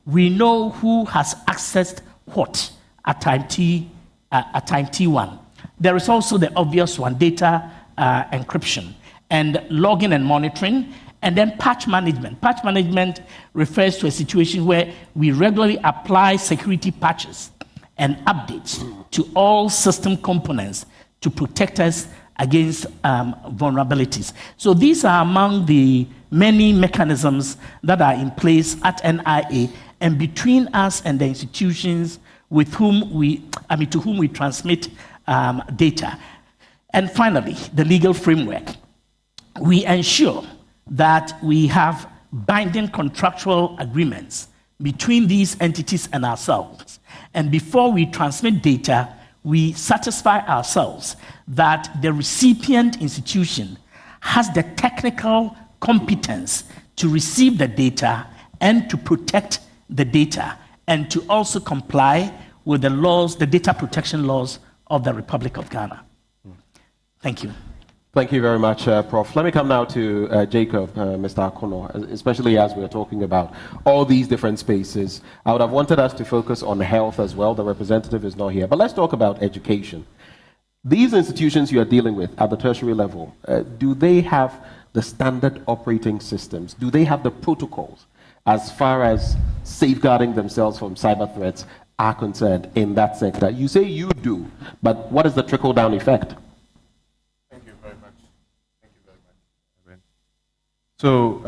we know who has accessed what at time T1. There is also the obvious one, data encryption and logging and monitoring, and then patch management. Patch management refers to a situation where we regularly apply security patches and updates to all system components to protect us against vulnerabilities. So these are among the many mechanisms that are in place at NIA and between us and the institutions with whom to whom we transmit data. And finally, the legal framework. We ensure that we have binding contractual agreements between these entities and ourselves. And before we transmit data, we satisfy ourselves that the recipient institution has the technical competence to receive the data and to protect the data, and to also comply with the laws, the data protection laws of the Republic of Ghana. Thank you. Thank you very much, Prof. Let me come now to Jacob, Mr. Akono, especially as we're talking about all these different spaces. I would have wanted us to focus on health as well. The representative is not here. But let's talk about education. These institutions you are dealing with at the tertiary level, do they have the standard operating systems? Do they have the protocols as far as safeguarding themselves from cyber threats are concerned in that sector? You say you do, but what is the trickle-down effect? So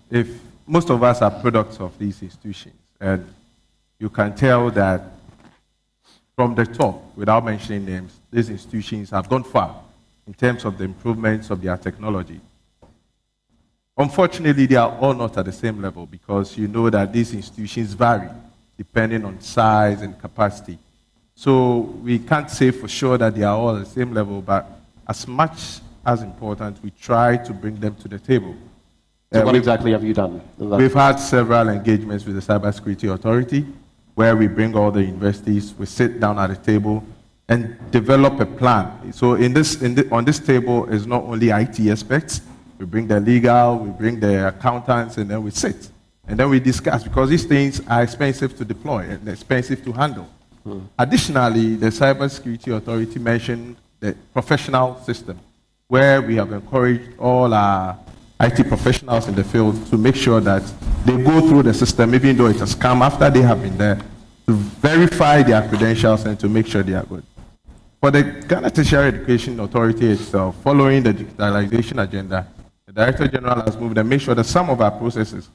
if most of us are products of these institutions, and you can tell that from the top, without mentioning names, these institutions have gone far in terms of the improvements of their technology. Unfortunately, they are all not at the same level, because you know that these institutions vary depending on size and capacity. So we can't say for sure that they are all at the same level, but as much as important, we try to bring them to the table. So what exactly have you done? We've had several engagements with the Cybersecurity Authority, where we bring all the universities, we sit down at the table and develop a plan. So on this table is not only IT experts, we bring the legal, we bring the accountants, and then we sit. And then we discuss, because these things are expensive to deploy and expensive to handle. Additionally, the Cybersecurity Authority mentioned the professional system, where we have encouraged all our IT professionals in the field to make sure that they go through the system, even though it's a scam, after they have been there, to verify their credentials and to make sure they are good. For the Ghana Tertiary Education Authority itself, following the digitalization agenda, the Director General has moved and made sure that some of our processes,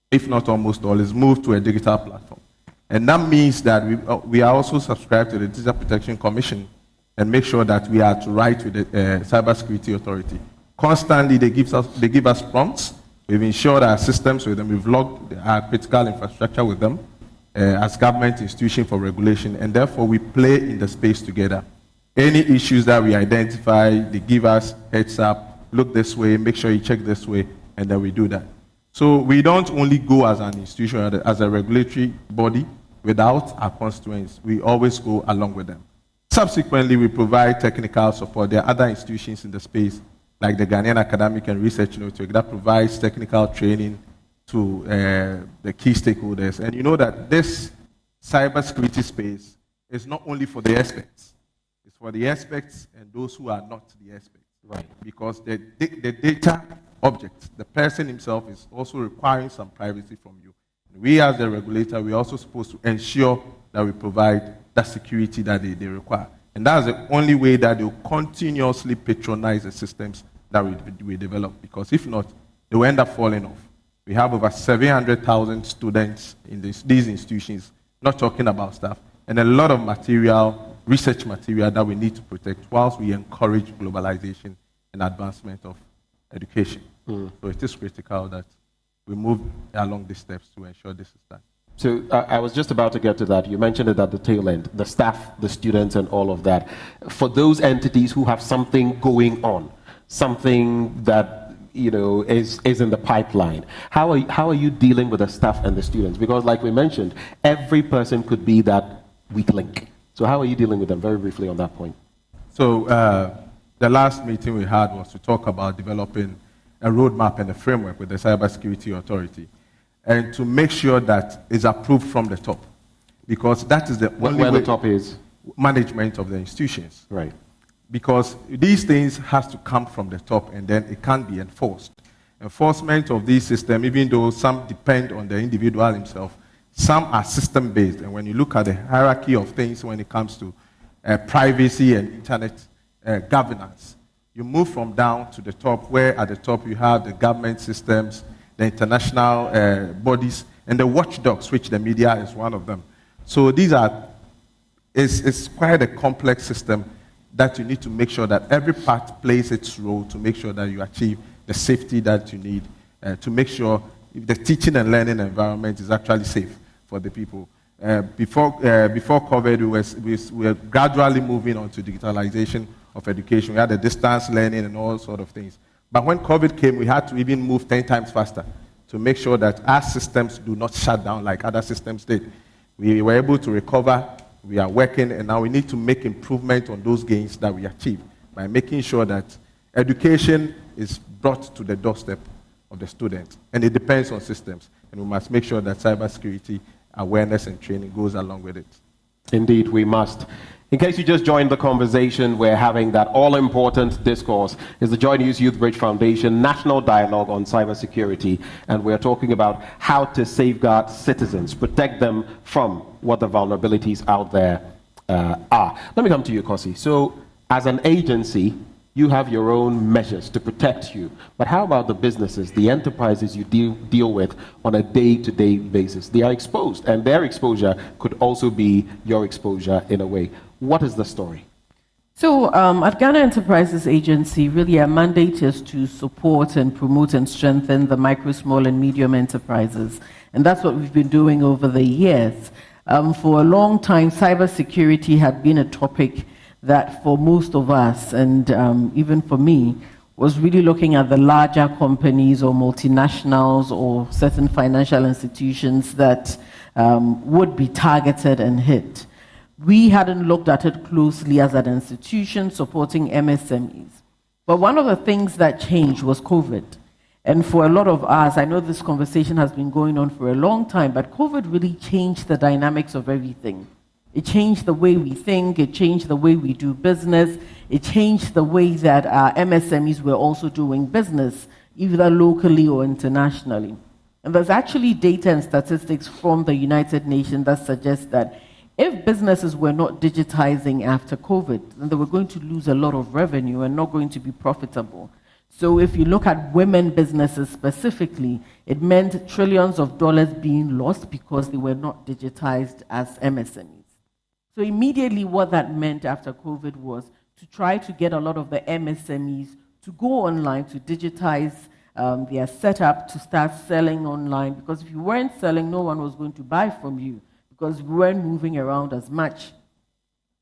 if not almost all, is moved to a digital platform. And that means that we are also subscribed to the Digital Protection Commission and make sure that we are to write with the Cybersecurity Authority. Constantly, they give us prompts. We've ensured our systems with them. We've logged our critical infrastructure with them as government institution for regulation, and therefore we play in the space together. Any issues that we identify, they give us heads up, look this way, make sure you check this way, and then we do that. So we don't only go as an institution, as a regulatory body without our constituents. We always go along with them. Subsequently, we provide technical support. There are other institutions in the space, like the Ghanaian Academic and Research Network, that provides technical training to the key stakeholders. And you know that this cybersecurity space is not only for the experts. It's for the experts and those who are not the experts. Right. Because the data object, the person himself, is also requiring some privacy from you. And we as the regulator, we're also supposed to ensure that we provide that security that they require. And that's the only way that they'll continuously patronize the systems that we develop. Because if not, they will end up falling off. We have over 700,000 students in these institutions, not talking about staff, and a lot of material, research material that we need to protect whilst we encourage globalization and advancement of education. So it is critical that we move along these steps to ensure this is done. So I was just about to get to that. You mentioned it at the tail end, the staff, the students, and all of that. For those entities who have something going on, something that is in the pipeline, how are you dealing with the staff and the students? Because like we mentioned, every person could be that weak link. So how are you dealing with them? Very briefly on that point. So the last meeting we had was to talk about developing a roadmap and a framework with the Cybersecurity Authority, and to make sure that it's approved from the top, because that is the only way the top is management of the institutions. Right. Because these things has to come from the top, and then it can't be enforced. Enforcement of these systems, even though some depend on the individual himself, some are system-based. And when you look at the hierarchy of things when it comes to privacy and internet governance, you move from down to the top, where at the top you have the government systems, the international bodies, and the watchdogs, which the media is one of them. So it's quite a complex system that you need to make sure that every part plays its role to make sure that you achieve the safety that you need, to make sure the teaching and learning environment is actually safe for the people. Before COVID, we were gradually moving on to digitalization of education. We had the distance learning and all sort of things. But when COVID came, we had to even move 10 times faster to make sure that our systems do not shut down like other systems did. We were able to recover, we are working, and now we need to make improvement on those gains that we achieved by making sure that education is brought to the doorstep of the student. And it depends on systems. And we must make sure that cybersecurity awareness and training goes along with it. Indeed, we must. In case you just joined the conversation, we're having that all-important discourse. It's the Joy News Youth Bridge Foundation National Dialogue on Cybersecurity, and we're talking about how to safeguard citizens, protect them from what the vulnerabilities out there are. Let me come to you, Kosi. So, as an agency, you have your own measures to protect you. But how about the businesses, the enterprises you deal with on a day-to-day basis? They are exposed, and their exposure could also be your exposure in a way. What is the story? So at Ghana Enterprises Agency, really our mandate is to support and promote and strengthen the micro, small, and medium enterprises. And that's what we've been doing over the years. For a long time, cybersecurity had been a topic that for most of us, and even for me, was really looking at the larger companies or multinationals or certain financial institutions that would be targeted and hit. We hadn't looked at it closely as an institution supporting MSMEs. But one of the things that changed was COVID. And for a lot of us, I know this conversation has been going on for a long time, but COVID really changed the dynamics of everything. It changed the way we think, it changed the way we do business, it changed the way that our MSMEs were also doing business, either locally or internationally. And there's actually data and statistics from the United Nations that suggest that if businesses were not digitizing after COVID, then they were going to lose a lot of revenue and not going to be profitable. So if you look at women businesses specifically, it meant trillions of dollars being lost because they were not digitized as MSMEs. So immediately what that meant after COVID was to try to get a lot of the MSMEs to go online, to digitize their setup, to start selling online, because if you weren't selling, no one was going to buy from you, because we weren't moving around as much.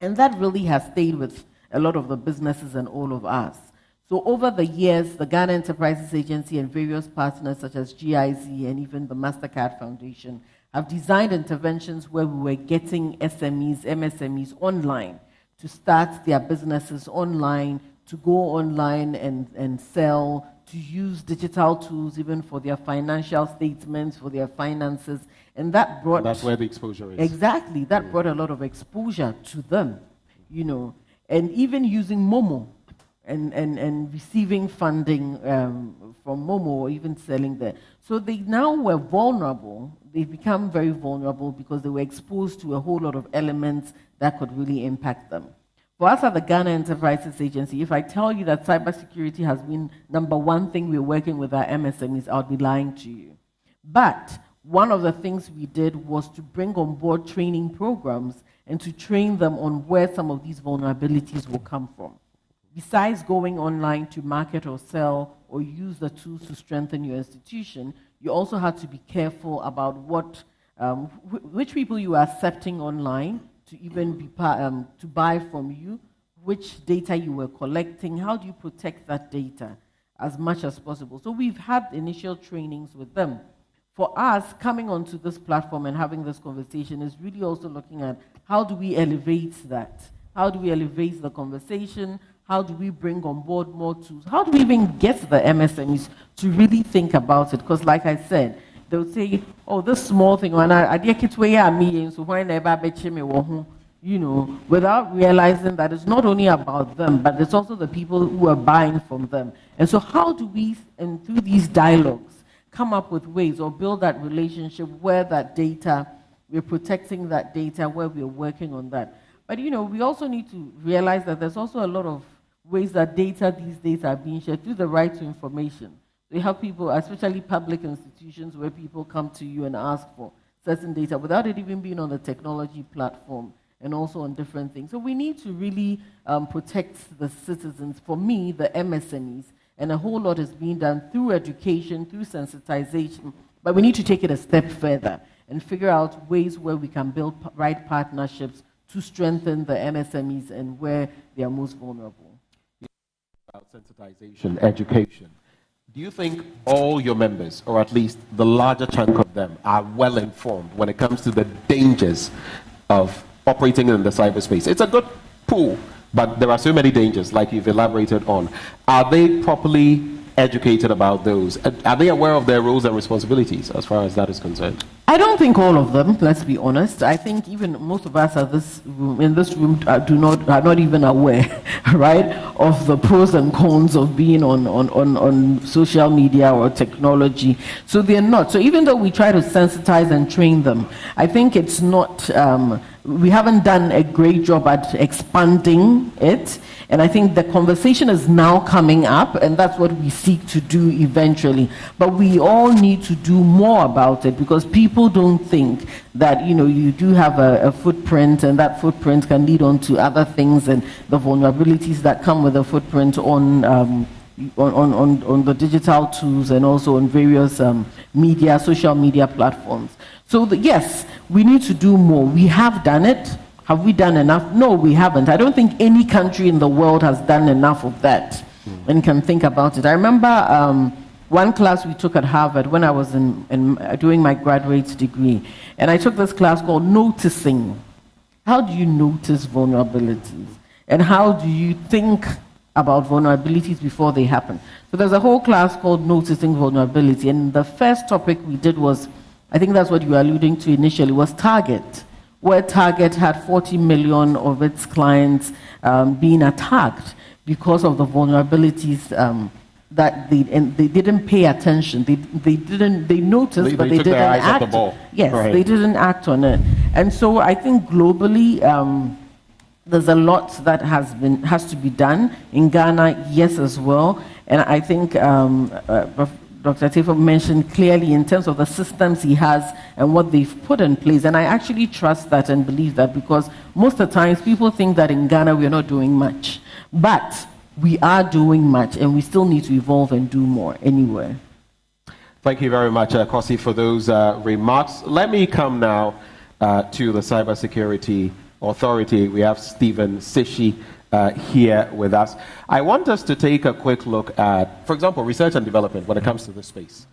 And that really has stayed with a lot of the businesses and all of us. So over the years, the Ghana Enterprises Agency and various partners such as GIZ and even the MasterCard Foundation have designed interventions where we were getting SMEs, MSMEs online to start their businesses online, to go online and sell, to use digital tools even for their financial statements, for their finances. And that brought... That's where the exposure is. Exactly. That brought a lot of exposure to them, you know. And even using Momo and receiving funding from Momo or even selling there. So they now were vulnerable. They've become very vulnerable because they were exposed to a whole lot of elements that could really impact them. For us at the Ghana Enterprises Agency, if I tell you that cybersecurity has been number one thing we're working with our MSMEs, I would be lying to you. But one of the things we did was to bring on board training programs and to train them on where some of these vulnerabilities will come from. Besides going online to market or sell or use the tools to strengthen your institution, you also have to be careful about what, which people you are accepting online to even be to buy from you, which data you were collecting, how do you protect that data as much as possible. So we've had initial trainings with them. For us, coming onto this platform and having this conversation is really also looking at how do we elevate that? How do we elevate the conversation? How do we bring on board more tools? How do we even get the MSMEs to really think about it? Because like I said, they'll say, oh, this small thing, you know, without realizing that it's not only about them, but it's also the people who are buying from them. And so how do we, and through these dialogues, come up with ways or build that relationship where that data, we're protecting that data, where we're working on that. But, you know, we also need to realize that there's also a lot of ways that data these days are being shared through the right to information. We have people, especially public institutions, where people come to you and ask for certain data without it even being on the technology platform and also on different things. So we need to really protect the citizens. For me, the MSMEs, and a whole lot is being done through education, through sensitization, but we need to take it a step further and figure out ways where we can build right partnerships to strengthen the MSMEs and where they are most vulnerable. About sensitization, education. Do you think all your members, or at least the larger chunk of them, are well informed when it comes to the dangers of operating in the cyberspace? It's a good pool, but there are so many dangers, like you've elaborated on. Are they properly educated about those? Are they aware of their roles and responsibilities as far as that is concerned? I don't think all of them, let's be honest. I think even most of us in this room are not even aware, right, of the pros and cons of being on social media or technology. So they're not. So even though we try to sensitize and train them, I think it's not, we haven't done a great job at expanding it. And I think the conversation is now coming up, and that's what we seek to do eventually. But we all need to do more about it, because people don't think that, you know, you do have a footprint, and that footprint can lead on to other things, and the vulnerabilities that come with a footprint on the digital tools and also on various media, social media platforms. So yes, we need to do more. We have done it. Have we done enough? No, we haven't. I don't think any country in the world has done enough of that and can think about it. I remember one class we took at Harvard when I was doing my graduate degree, and I took this class called Noticing. How do you notice vulnerabilities? And how do you think about vulnerabilities before they happen? So there's a whole class called Noticing Vulnerability, and the first topic we did was, I think that's what you were alluding to initially, was Target, where Target had 40 million of its clients being attacked because of the vulnerabilities that they didn't pay attention. They noticed, but they didn't act. Off the ball. Yes, right. They didn't act on it. And so I think globally, there's a lot that has to be done. In Ghana, yes, as well. And I think Dr. Tefo mentioned clearly in terms of the systems he has and what they've put in place. And I actually trust that and believe that, because most of the times people think that in Ghana we're not doing much. But we are doing much, and we still need to evolve and do more anywhere. Thank you very much, Kosi, for those remarks. Let me come now to the Cybersecurity Authority. We have Stephen Sishi here with us. I want us to take a quick look at, for example, research and development when it comes to this space.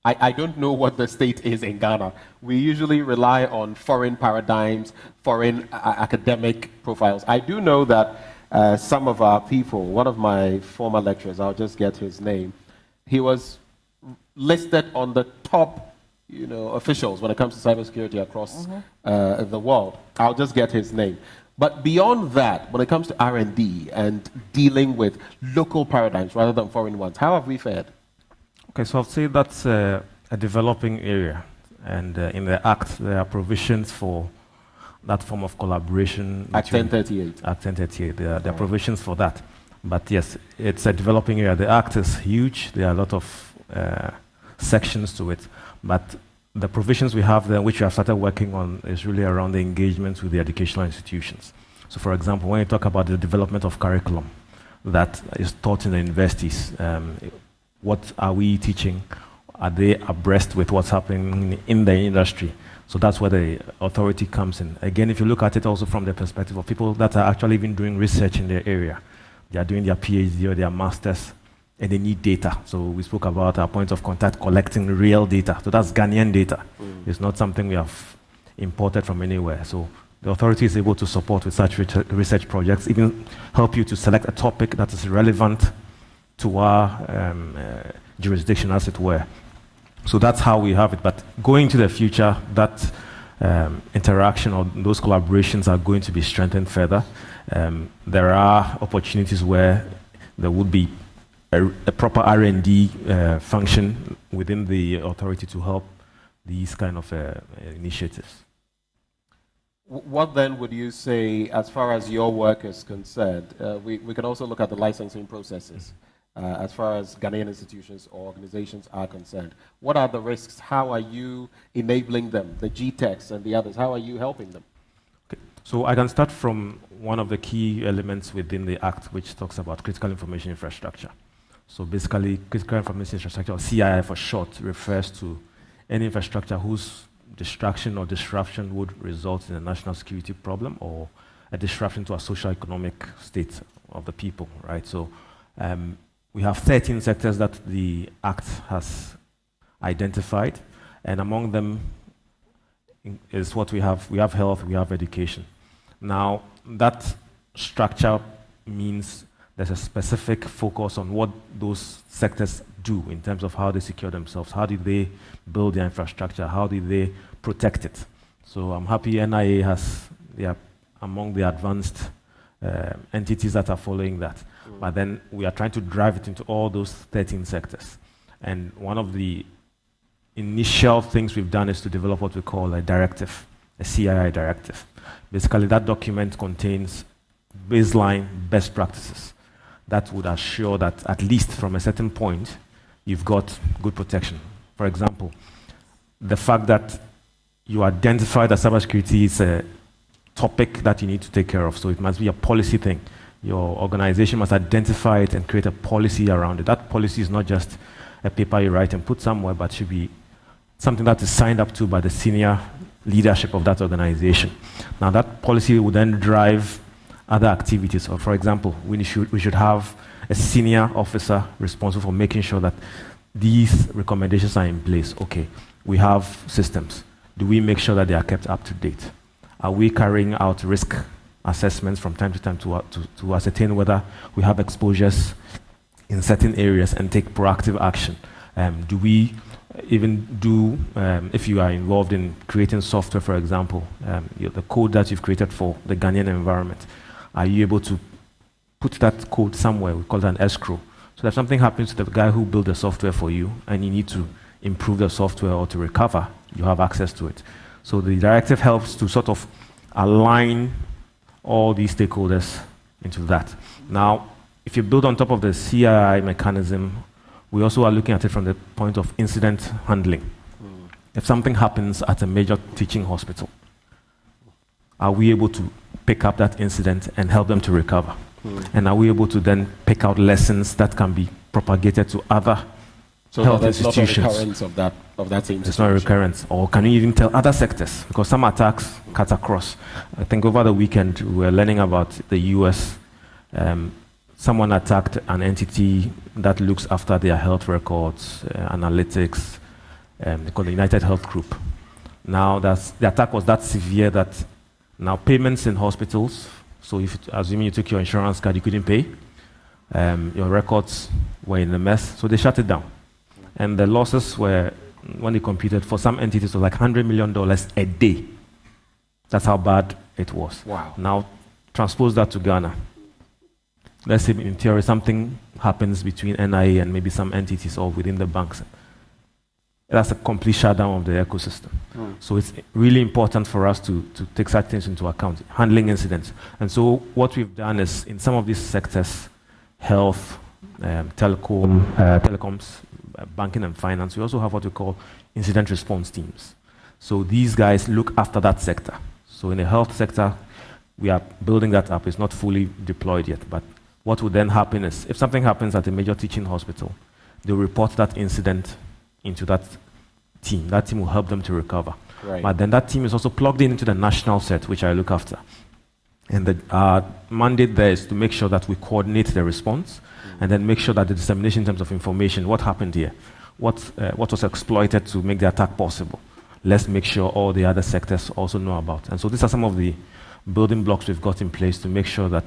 I don't know what the state is in Ghana. We usually rely on foreign paradigms, foreign academic profiles. I do know that some of our people, one of my former lecturers, I'll just get his name, he was listed on the top officials when it comes to cybersecurity across the world. I'll just get his name. But beyond that, when it comes to R&D and dealing with local paradigms rather than foreign ones, how have we fared? Okay, so I'll say that's a developing area. And in the Act, there are provisions for that form of collaboration. Act 1038. Act 1038, there are provisions for that. But yes, it's a developing area. The Act is huge. There are a lot of sections to it. But the provisions we have there, which we have started working on, is really around the engagement with the educational institutions. So for example, when you talk about the development of curriculum that is taught in the universities, what are we teaching? Are they abreast with what's happening in the industry? So that's where the authority comes in. Again, if you look at it also from the perspective of people that are actually even doing research in their area, they are doing their PhD or their masters, and they need data. So we spoke about our point of contact collecting real data. So that's Ghanaian data. It's not something we have imported from anywhere. So the authority is able to support with such research projects, even help you to select a topic that is relevant to our jurisdiction, as it were. So that's how we have it. But going to the future, that interaction or those collaborations are going to be strengthened further. There are opportunities where there would be a proper R&D function within the authority to help these kind of initiatives. What then would you say, as far as your work is concerned, we can also look at the licensing processes as far as Ghanaian institutions or organizations are concerned. What are the risks? How are you enabling them, the GTECs and the others? How are you helping them? Okay. So I can start from one of the key elements within the Act, which talks about critical information infrastructure. So basically, critical information infrastructure, or CII for short, refers to any infrastructure whose distraction or disruption would result in a national security problem or a disruption to a socio-economic state of the people, right? So we have 13 sectors that the Act has identified, and among them is what we have. We have health, we have education. Now, that structure means there's a specific focus on what those sectors do in terms of how they secure themselves, how do they build their infrastructure, how do they protect it. So I'm happy NIA they are among the advanced entities that are following that. But then we are trying to drive it into all those 13 sectors. And one of the initial things we've done is to develop what we call a directive, a CII directive. Basically, that document contains baseline best practices that would assure that at least from a certain point, you've got good protection. For example, the fact that you identify that cybersecurity is a topic that you need to take care of, so it must be a policy thing. Your organization must identify it and create a policy around it. That policy is not just a paper you write and put somewhere, but should be something that is signed up to by the senior leadership of that organization. Now, that policy will then drive other activities. So, for example, we should have a senior officer responsible for making sure that these recommendations are in place. Okay, we have systems. Do we make sure that they are kept up to date? Are we carrying out risk assessments from time to time to ascertain whether we have exposures in certain areas and take proactive action? Do we even do, if you are involved in creating software, for example, the code that you've created for the Ghanaian environment, are you able to put that code somewhere? We call it an escrow. So if something happens to the guy who built the software for you and you need to improve the software or to recover, you have access to it. So the directive helps to sort of align all these stakeholders into that. Now, if you build on top of the CII mechanism, we also are looking at it from the point of incident handling. If something happens at a major teaching hospital, are we able to pick up that incident and help them to recover? And are we able to then pick out lessons that can be propagated to other health institutions? Not a recurrence of that same situation. It's not a recurrence. Or can you even tell other sectors? Because some attacks cut across. I think over the weekend we were learning about the US someone attacked an entity that looks after their health records, analytics, they call the United Health Group. Now, the attack was that severe that now payments in hospitals, so if assuming you took your insurance card, you couldn't pay, your records were in a mess, so they shut it down. And the losses were, when they computed, for some entities, was like $100 million a day. That's how bad it was. Wow. Now, transpose that to Ghana. Let's say in theory something happens between NIA and maybe some entities or within the banks. That's a complete shutdown of the ecosystem. So it's really important for us to take such things into account, handling incidents. And so what we've done is, in some of these sectors, health, telecoms, banking and finance, we also have what we call incident response teams. So these guys look after that sector. So in the health sector, we are building that up. It's not fully deployed yet, but what would then happen is, if something happens at a major teaching hospital, they'll report that incident into that team. That team will help them to recover. Right. But then that team is also plugged into the national set, which I look after. And the mandate there is to make sure that we coordinate the response and then make sure that the dissemination in terms of information, what happened here, what was exploited to make the attack possible. Let's make sure all the other sectors also know about. And so these are some of the building blocks we've got in place to make sure that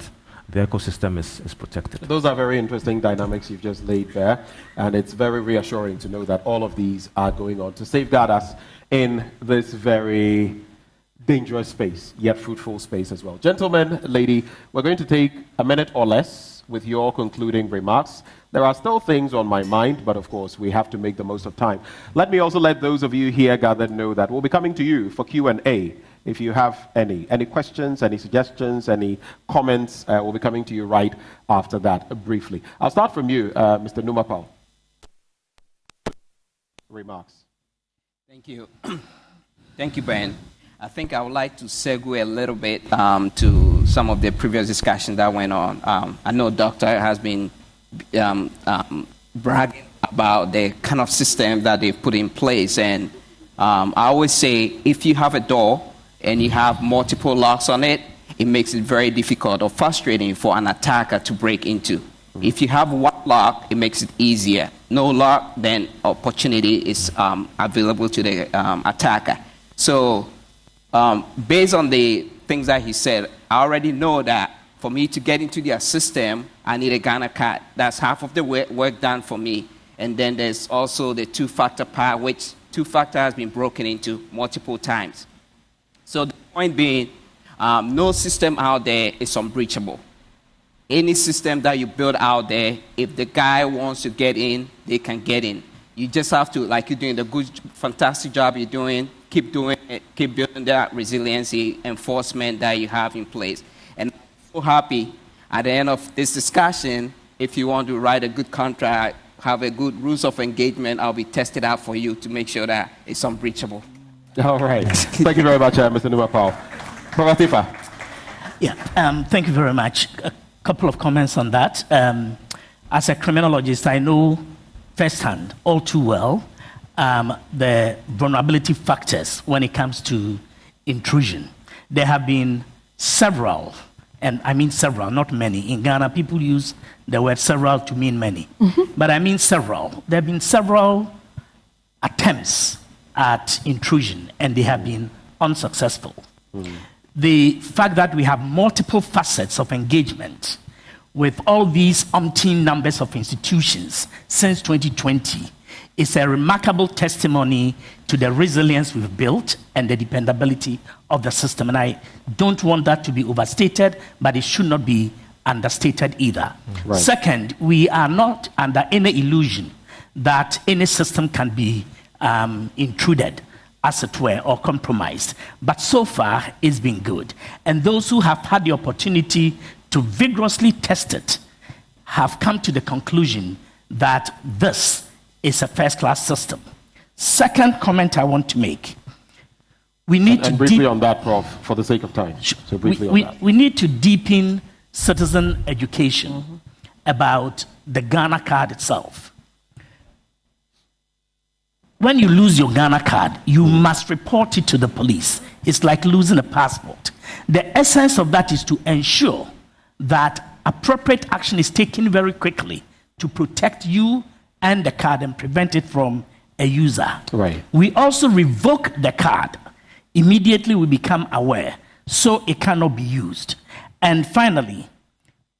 the ecosystem is protected. Those are very interesting dynamics you've just laid there, and it's very reassuring to know that all of these are going on to safeguard us in this very dangerous space, yet fruitful space as well. Gentlemen, lady, we're going to take a minute or less with your concluding remarks. There are still things on my mind, but of course, we have to make the most of time. Let me also let those of you here gathered know that we'll be coming to you for Q&A. If you have any questions, any suggestions, any comments, we'll be coming to you right after that, briefly. I'll start from you, Mr. Numapal. Remarks. Thank you. Thank you, Ben. I think I would like to segue a little bit to some of the previous discussions that went on. I know Doctor has been bragging about the kind of system that they've put in place. And I always say, if you have a door and you have multiple locks on it, it makes it very difficult or frustrating for an attacker to break into. If you have one lock, it makes it easier. No lock, then opportunity is available to the attacker. So based on the things that he said, I already know that for me to get into their system, I need a Ghana card. That's half of the work done for me. And then there's also the two-factor part, which two-factor has been broken into multiple times. So the point being, no system out there is unbreachable. Any system that you build out there, if the guy wants to get in, they can get in. You just have to, like you're doing the good, fantastic job you're doing, keep doing it, keep building that resiliency enforcement that you have in place. And I'm so happy at the end of this discussion, if you want to write a good contract, have a good rules of engagement, I'll be tested out for you to make sure that it's unbreachable. All right. Thank you very much, Mr. Numapal. Professor Tifa. Yeah, thank you very much. A couple of comments on that. As a criminologist, I know firsthand, all too well, the vulnerability factors when it comes to intrusion. There have been several, and I mean several, not many. In Ghana, people use the word several to mean many. But I mean several. There have been several attempts at intrusion, and they have been unsuccessful. The fact that we have multiple facets of engagement with all these umpteen numbers of institutions since 2020 is a remarkable testimony to the resilience we've built and the dependability of the system. And I don't want that to be overstated, but it should not be understated either. Right. Second, we are not under any illusion that any system can be intruded, as it were, or compromised. But so far, it's been good. And those who have had the opportunity to vigorously test it have come to the conclusion that this is a first-class system. Second comment I want to make. We need to briefly on that, Prof, for the sake of time. So briefly on that. We need to deepen citizen education about the Ghana card itself. When you lose your Ghana card, you must report it to the police. It's like losing a passport. The essence of that is to ensure that appropriate action is taken very quickly to protect you and the card and prevent it from a user. Right. We also revoke the card. Immediately we become aware, so it cannot be used. And finally,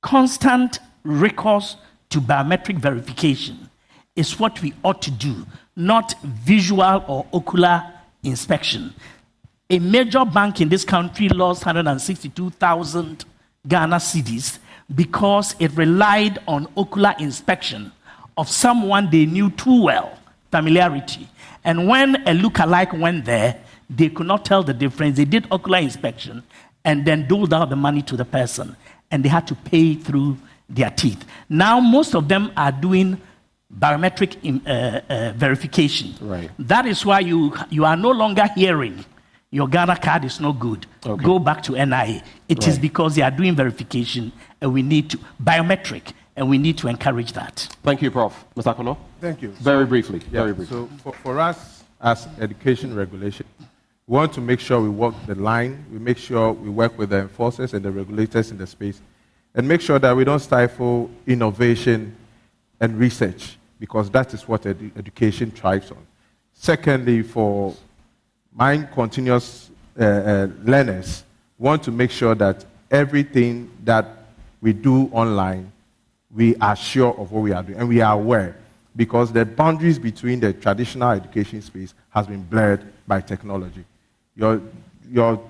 constant recourse to biometric verification is what we ought to do, not visual or ocular inspection. A major bank in this country lost 162,000 Ghana cedis because it relied on ocular inspection of someone they knew too well, familiarity. And when a lookalike went there, they could not tell the difference. They did ocular inspection and then doled out the money to the person, and they had to pay through their teeth. Now, most of them are doing biometric verification. Right. That is why you are no longer hearing your Ghana card is no good. Okay. Go back to NIA. It is because they are doing verification, and we need to biometric, and we need to encourage that. Thank you, Prof. Mr. Kono? Thank you. Very briefly. Yeah, Very briefly. So for us as education regulation, we want to make sure we walk the line. We make sure we work with the enforcers and the regulators in the space, and make sure that we don't stifle innovation and research, because that is what education thrives on. Secondly, for mind continuous learners, want to make sure that everything that we do online, we are sure of what we are doing, and we are aware, because the boundaries between the traditional education space has been blurred by technology. Your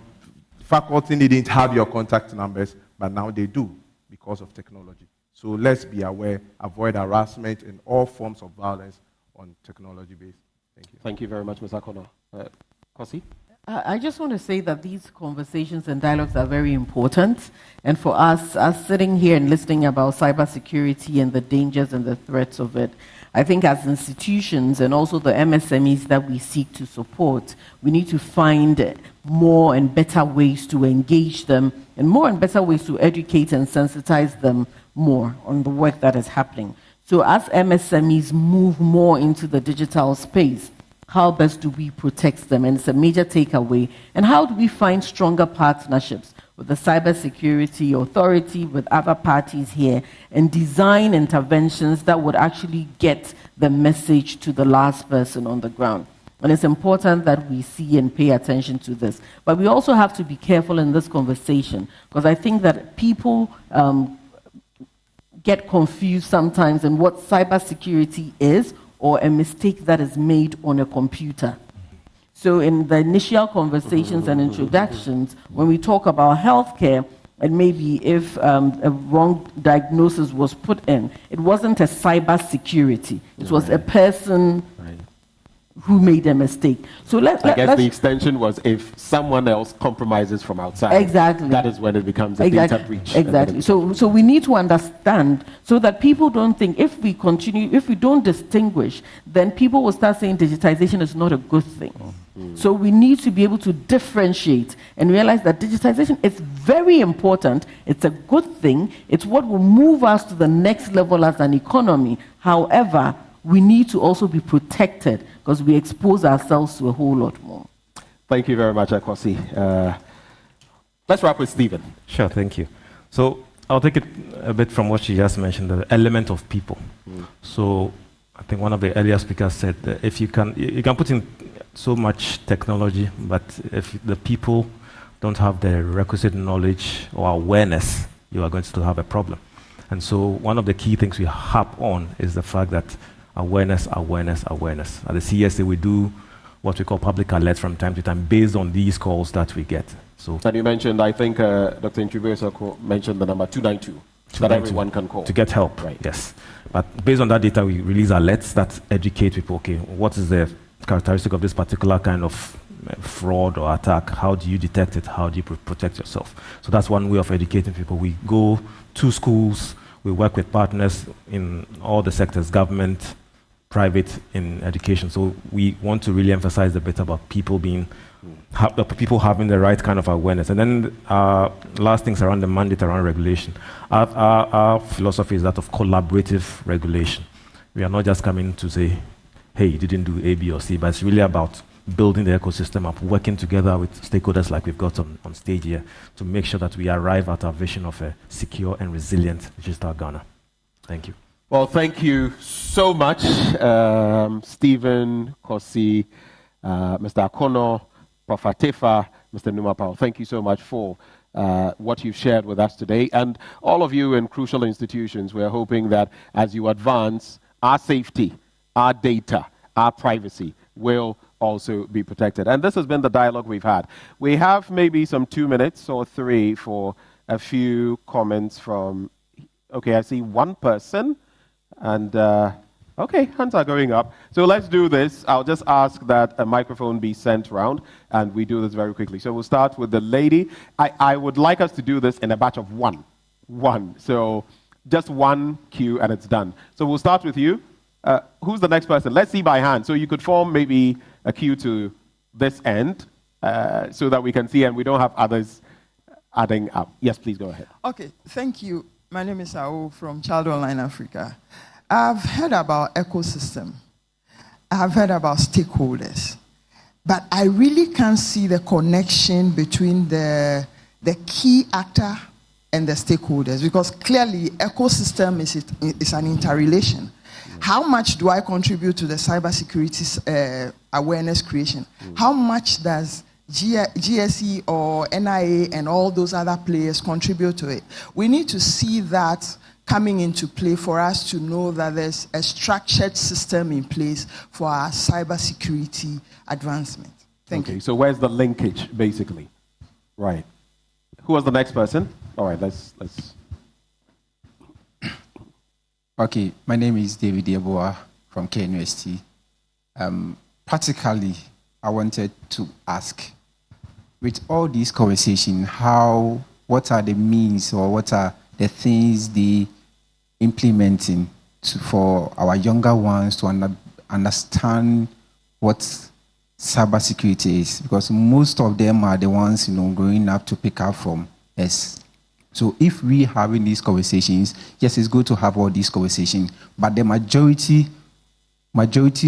faculty didn't have your contact numbers, but now they do because of technology. So let's be aware, avoid harassment and all forms of violence on technology-based. Thank you. Thank you very much, Mr. Kono. Kosi? I just want to say that these conversations and dialogues are very important. And for us sitting here and listening about cybersecurity and the dangers and the threats of it, I think as institutions and also the MSMEs that we seek to support, we need to find more and better ways to engage them and more and better ways to educate and sensitize them more on the work that is happening. So as MSMEs move more into the digital space, how best do we protect them? And it's a major takeaway. And how do we find stronger partnerships with the Cybersecurity Authority, with other parties here, and design interventions that would actually get the message to the last person on the ground? And it's important that we see and pay attention to this. But we also have to be careful in this conversation, because I think that people get confused sometimes in what cybersecurity is, or a mistake that is made on a computer. So in the initial conversations and introductions, when we talk about healthcare, and maybe if a wrong diagnosis was put in, it wasn't a cybersecurity. It was a person who made a mistake. So I guess the extension was if someone else compromises from outside. Exactly. That is when it becomes a data breach. Exactly. So we need to understand so that people don't think if we don't distinguish, then people will start saying digitization is not a good thing. So we need to be able to differentiate and realize that digitization is very important. It's a good thing. It's what will move us to the next level as an economy. However, we need to also be protected because we expose ourselves to a whole lot more. Thank you very much, Akwasi. Let's wrap with Stephen. Sure, thank you. So I'll take it a bit from what she just mentioned, the element of people. So I think one of the earlier speakers said that if you can put in so much technology, but if the people don't have the requisite knowledge or awareness, you are going to still have a problem. And so one of the key things we harp on is the fact that awareness. At the CSA, we do what we call public alerts from time to time based on these calls that we get. So, and you mentioned, I think Dr. Ntribue mentioned the number 292 that everyone can call. To get help, right? Yes. But based on that data, we release alerts that educate people, okay, what is the characteristic of this particular kind of fraud or attack? How do you detect it? How do you protect yourself? So that's one way of educating people. We go to schools, we work with partners in all the sectors, government, private, in education. So we want to really emphasize a bit about people people having the right kind of awareness. And then last things around the mandate, around regulation. Our philosophy is that of collaborative regulation. We are not just coming to say, hey, you didn't do A, B, or C, but it's really about building the ecosystem up, working together with stakeholders like we've got on stage here to make sure that we arrive at our vision of a secure and resilient digital Ghana. Thank you. Well, thank you so much, Stephen, Kosi, Mr. Akono, Prof. Atefa, Mr. Numa Powell. Thank you so much for what you've shared with us today. And all of you in crucial institutions, we're hoping that as you advance, our safety, our data, our privacy will also be protected. And this has been the dialogue we've had. We have maybe some 2 minutes or 3 for a few comments from, okay, I see one person. And, okay, hands are going up. So let's do this. I'll just ask that a microphone be sent round, and we do this very quickly. So we'll start with the lady. I would like us to do this in a batch of one. So just one cue, and it's done. So we'll start with you. Who's the next person? Let's see by hand. So you could form maybe a queue to this end so that we can see and we don't have others adding up. Yes, please go ahead. Okay, thank you. My name is Ao from Child Online Africa. I've heard about ecosystem. I've heard about stakeholders. But I really can't see the connection between the key actor and the stakeholders, because clearly ecosystem is an interrelation. How much do I contribute to the cybersecurity awareness creation? How much does GSE or NIA and all those other players contribute to it? We need to see that coming into play for us to know that there's a structured system in place for our cybersecurity advancement. Thank you. So where's the linkage, basically? Right. Who was the next person? All right, let's. Okay, my name is David Yeboah from KNUST. Practically, I wanted to ask, with all these conversations, what are the means or what are the things they implementing for our younger ones to understand what cybersecurity is? Because most of them are the ones, growing up to pick up from us. So if we having these conversations, yes, it's good to have all these conversations, but the majority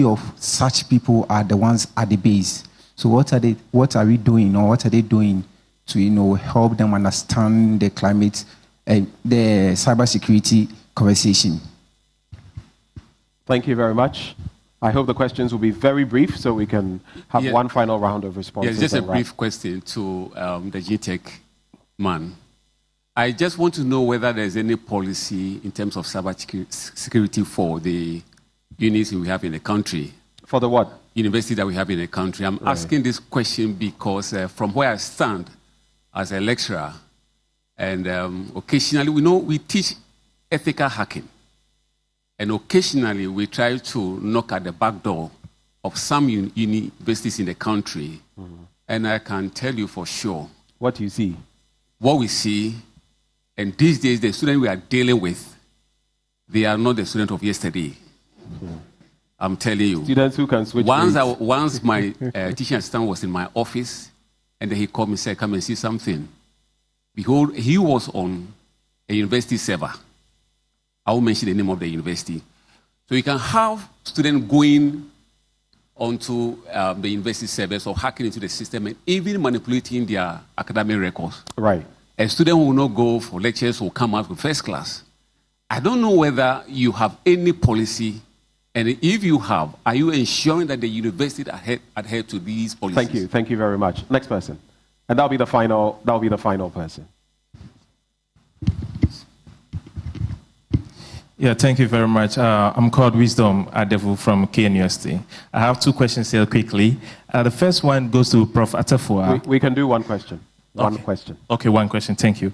of such people are the ones at the base. So what are we doing, or what are they doing to help them understand the climate and the cybersecurity conversation? Thank you very much. I hope the questions will be very brief so we can have one final round of responses. Yes, just a brief question to the GTech man. I just want to know whether there's any policy in terms of cybersecurity for the units we have in the country. For the what? University that we have in the country. I'm asking this question because from where I stand as a lecturer, and occasionally, we teach ethical hacking. And occasionally, we try to knock at the back door of some universities in the country. And I can tell you for sure. What you see? What we see, and these days, the students we are dealing with, they are not the students of yesterday. I'm telling you. Students who can switch Once my teaching assistant was in my office, and then he called me and said, come and see something. Behold, he was on a university server. I won't mention the name of the university. So you can have students going onto the university servers or hacking into the system and even manipulating their academic records. Right. A student will not go for lectures or come out with first class. I don't know whether you have any policy, and if you have, are you ensuring that the university adhere to these policies? Thank you very much. Next person. And that'll be the final person. Yeah, thank you very much. I'm called Wisdom Adevu from KNUST. I have 2 questions here quickly. The first one goes to Prof. Atefua. We can do one question. One question. Okay, one question. Thank you.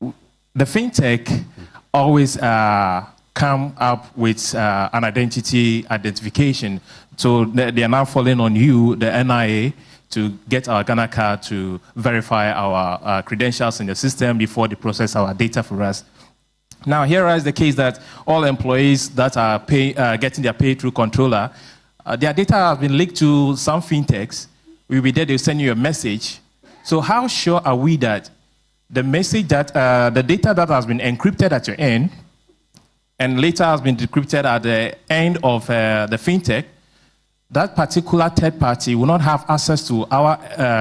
The fintech always come up with an identification. So they are now falling on you, the NIA, to get our Ghana card to verify our credentials in the system before they process our data for us. Now, here is the case that all employees that are getting their pay through controller, their data has been leaked to some fintechs. We'll be there, they'll send you a message. So how sure are we that the message that the data that has been encrypted at your end and later has been decrypted at the end of the fintech, that particular third party will not have access to our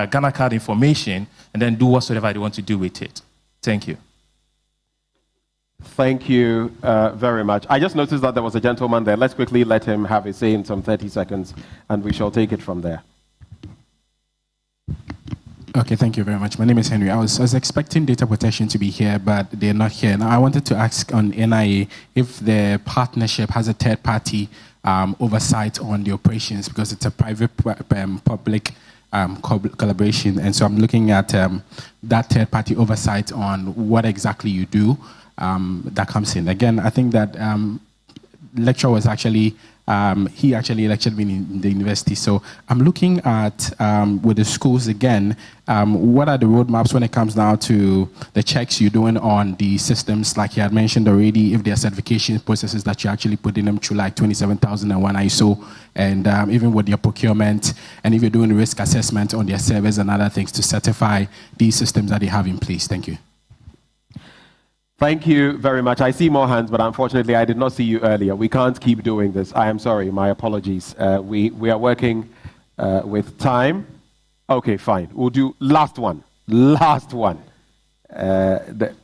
Ghana card information and then do whatsoever they want to do with it. Thank you. Thank you very much. I just noticed that there was a gentleman there. Let's quickly let him have a say in some 30 seconds, and we shall take it from there. Okay, thank you very much. My name is Henry. I was expecting data protection to be here, but they're not here. Now, I wanted to ask on NIA if the partnership has a third-party oversight on the operations, because it's a private-public collaboration, and so I'm looking at that third-party oversight on what exactly you do. That comes in. Again, I think that lecturer was actually, he actually lectured me in the university. So I'm looking at, with the schools again, what are the roadmaps when it comes now to the checks you're doing on the systems, like you had mentioned already, if there are certification processes that you're actually putting them through, like 27001 ISO, and even with your procurement, and if you're doing risk assessment on their servers and other things to certify these systems that they have in place. Thank you. Thank you very much. I see more hands, but unfortunately, I did not see you earlier. We can't keep doing this. I am sorry. My apologies. We are working with time. Okay, fine. We'll do last one. Last one. The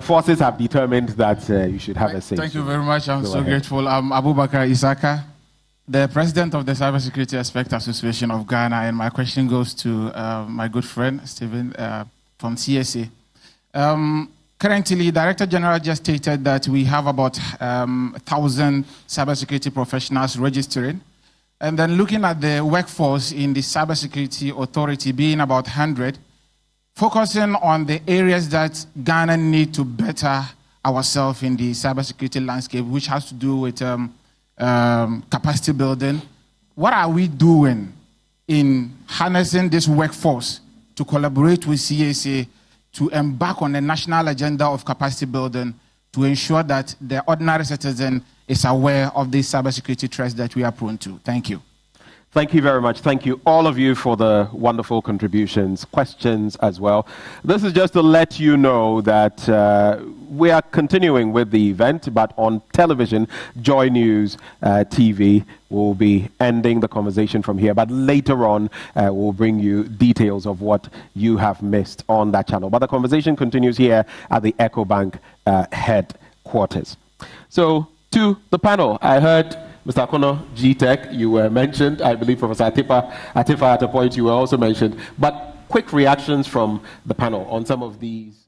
forces have determined that you should have a say. Thank you very much. I'm so grateful. I'm Abubakar Isaka, the president of the Cybersecurity Expert Association of Ghana, and my question goes to my good friend, Stephen, from CSA. Currently, Director General just stated that we have about 1,000 cybersecurity professionals registering. And then looking at the workforce in the Cybersecurity Authority being about 100, focusing on the areas that Ghana need to better ourselves in the cybersecurity landscape, which has to do with capacity building. What are we doing in harnessing this workforce to collaborate with CSA to embark on a national agenda of capacity building to ensure that the ordinary citizen is aware of these cybersecurity threats that we are prone to? Thank you. Thank you very much. Thank you, all of you, for the wonderful contributions, questions as well. This is just to let you know that we are continuing with the event, but on television, Joy News TV will be ending the conversation from here. But later on, we'll bring you details of what you have missed on that channel. But the conversation continues here at the EcoBank headquarters. So, to the panel, I heard Mr. Akono, GTech, you were mentioned. I believe Professor Atifa at a point you were also mentioned. But quick reactions from the panel on some of these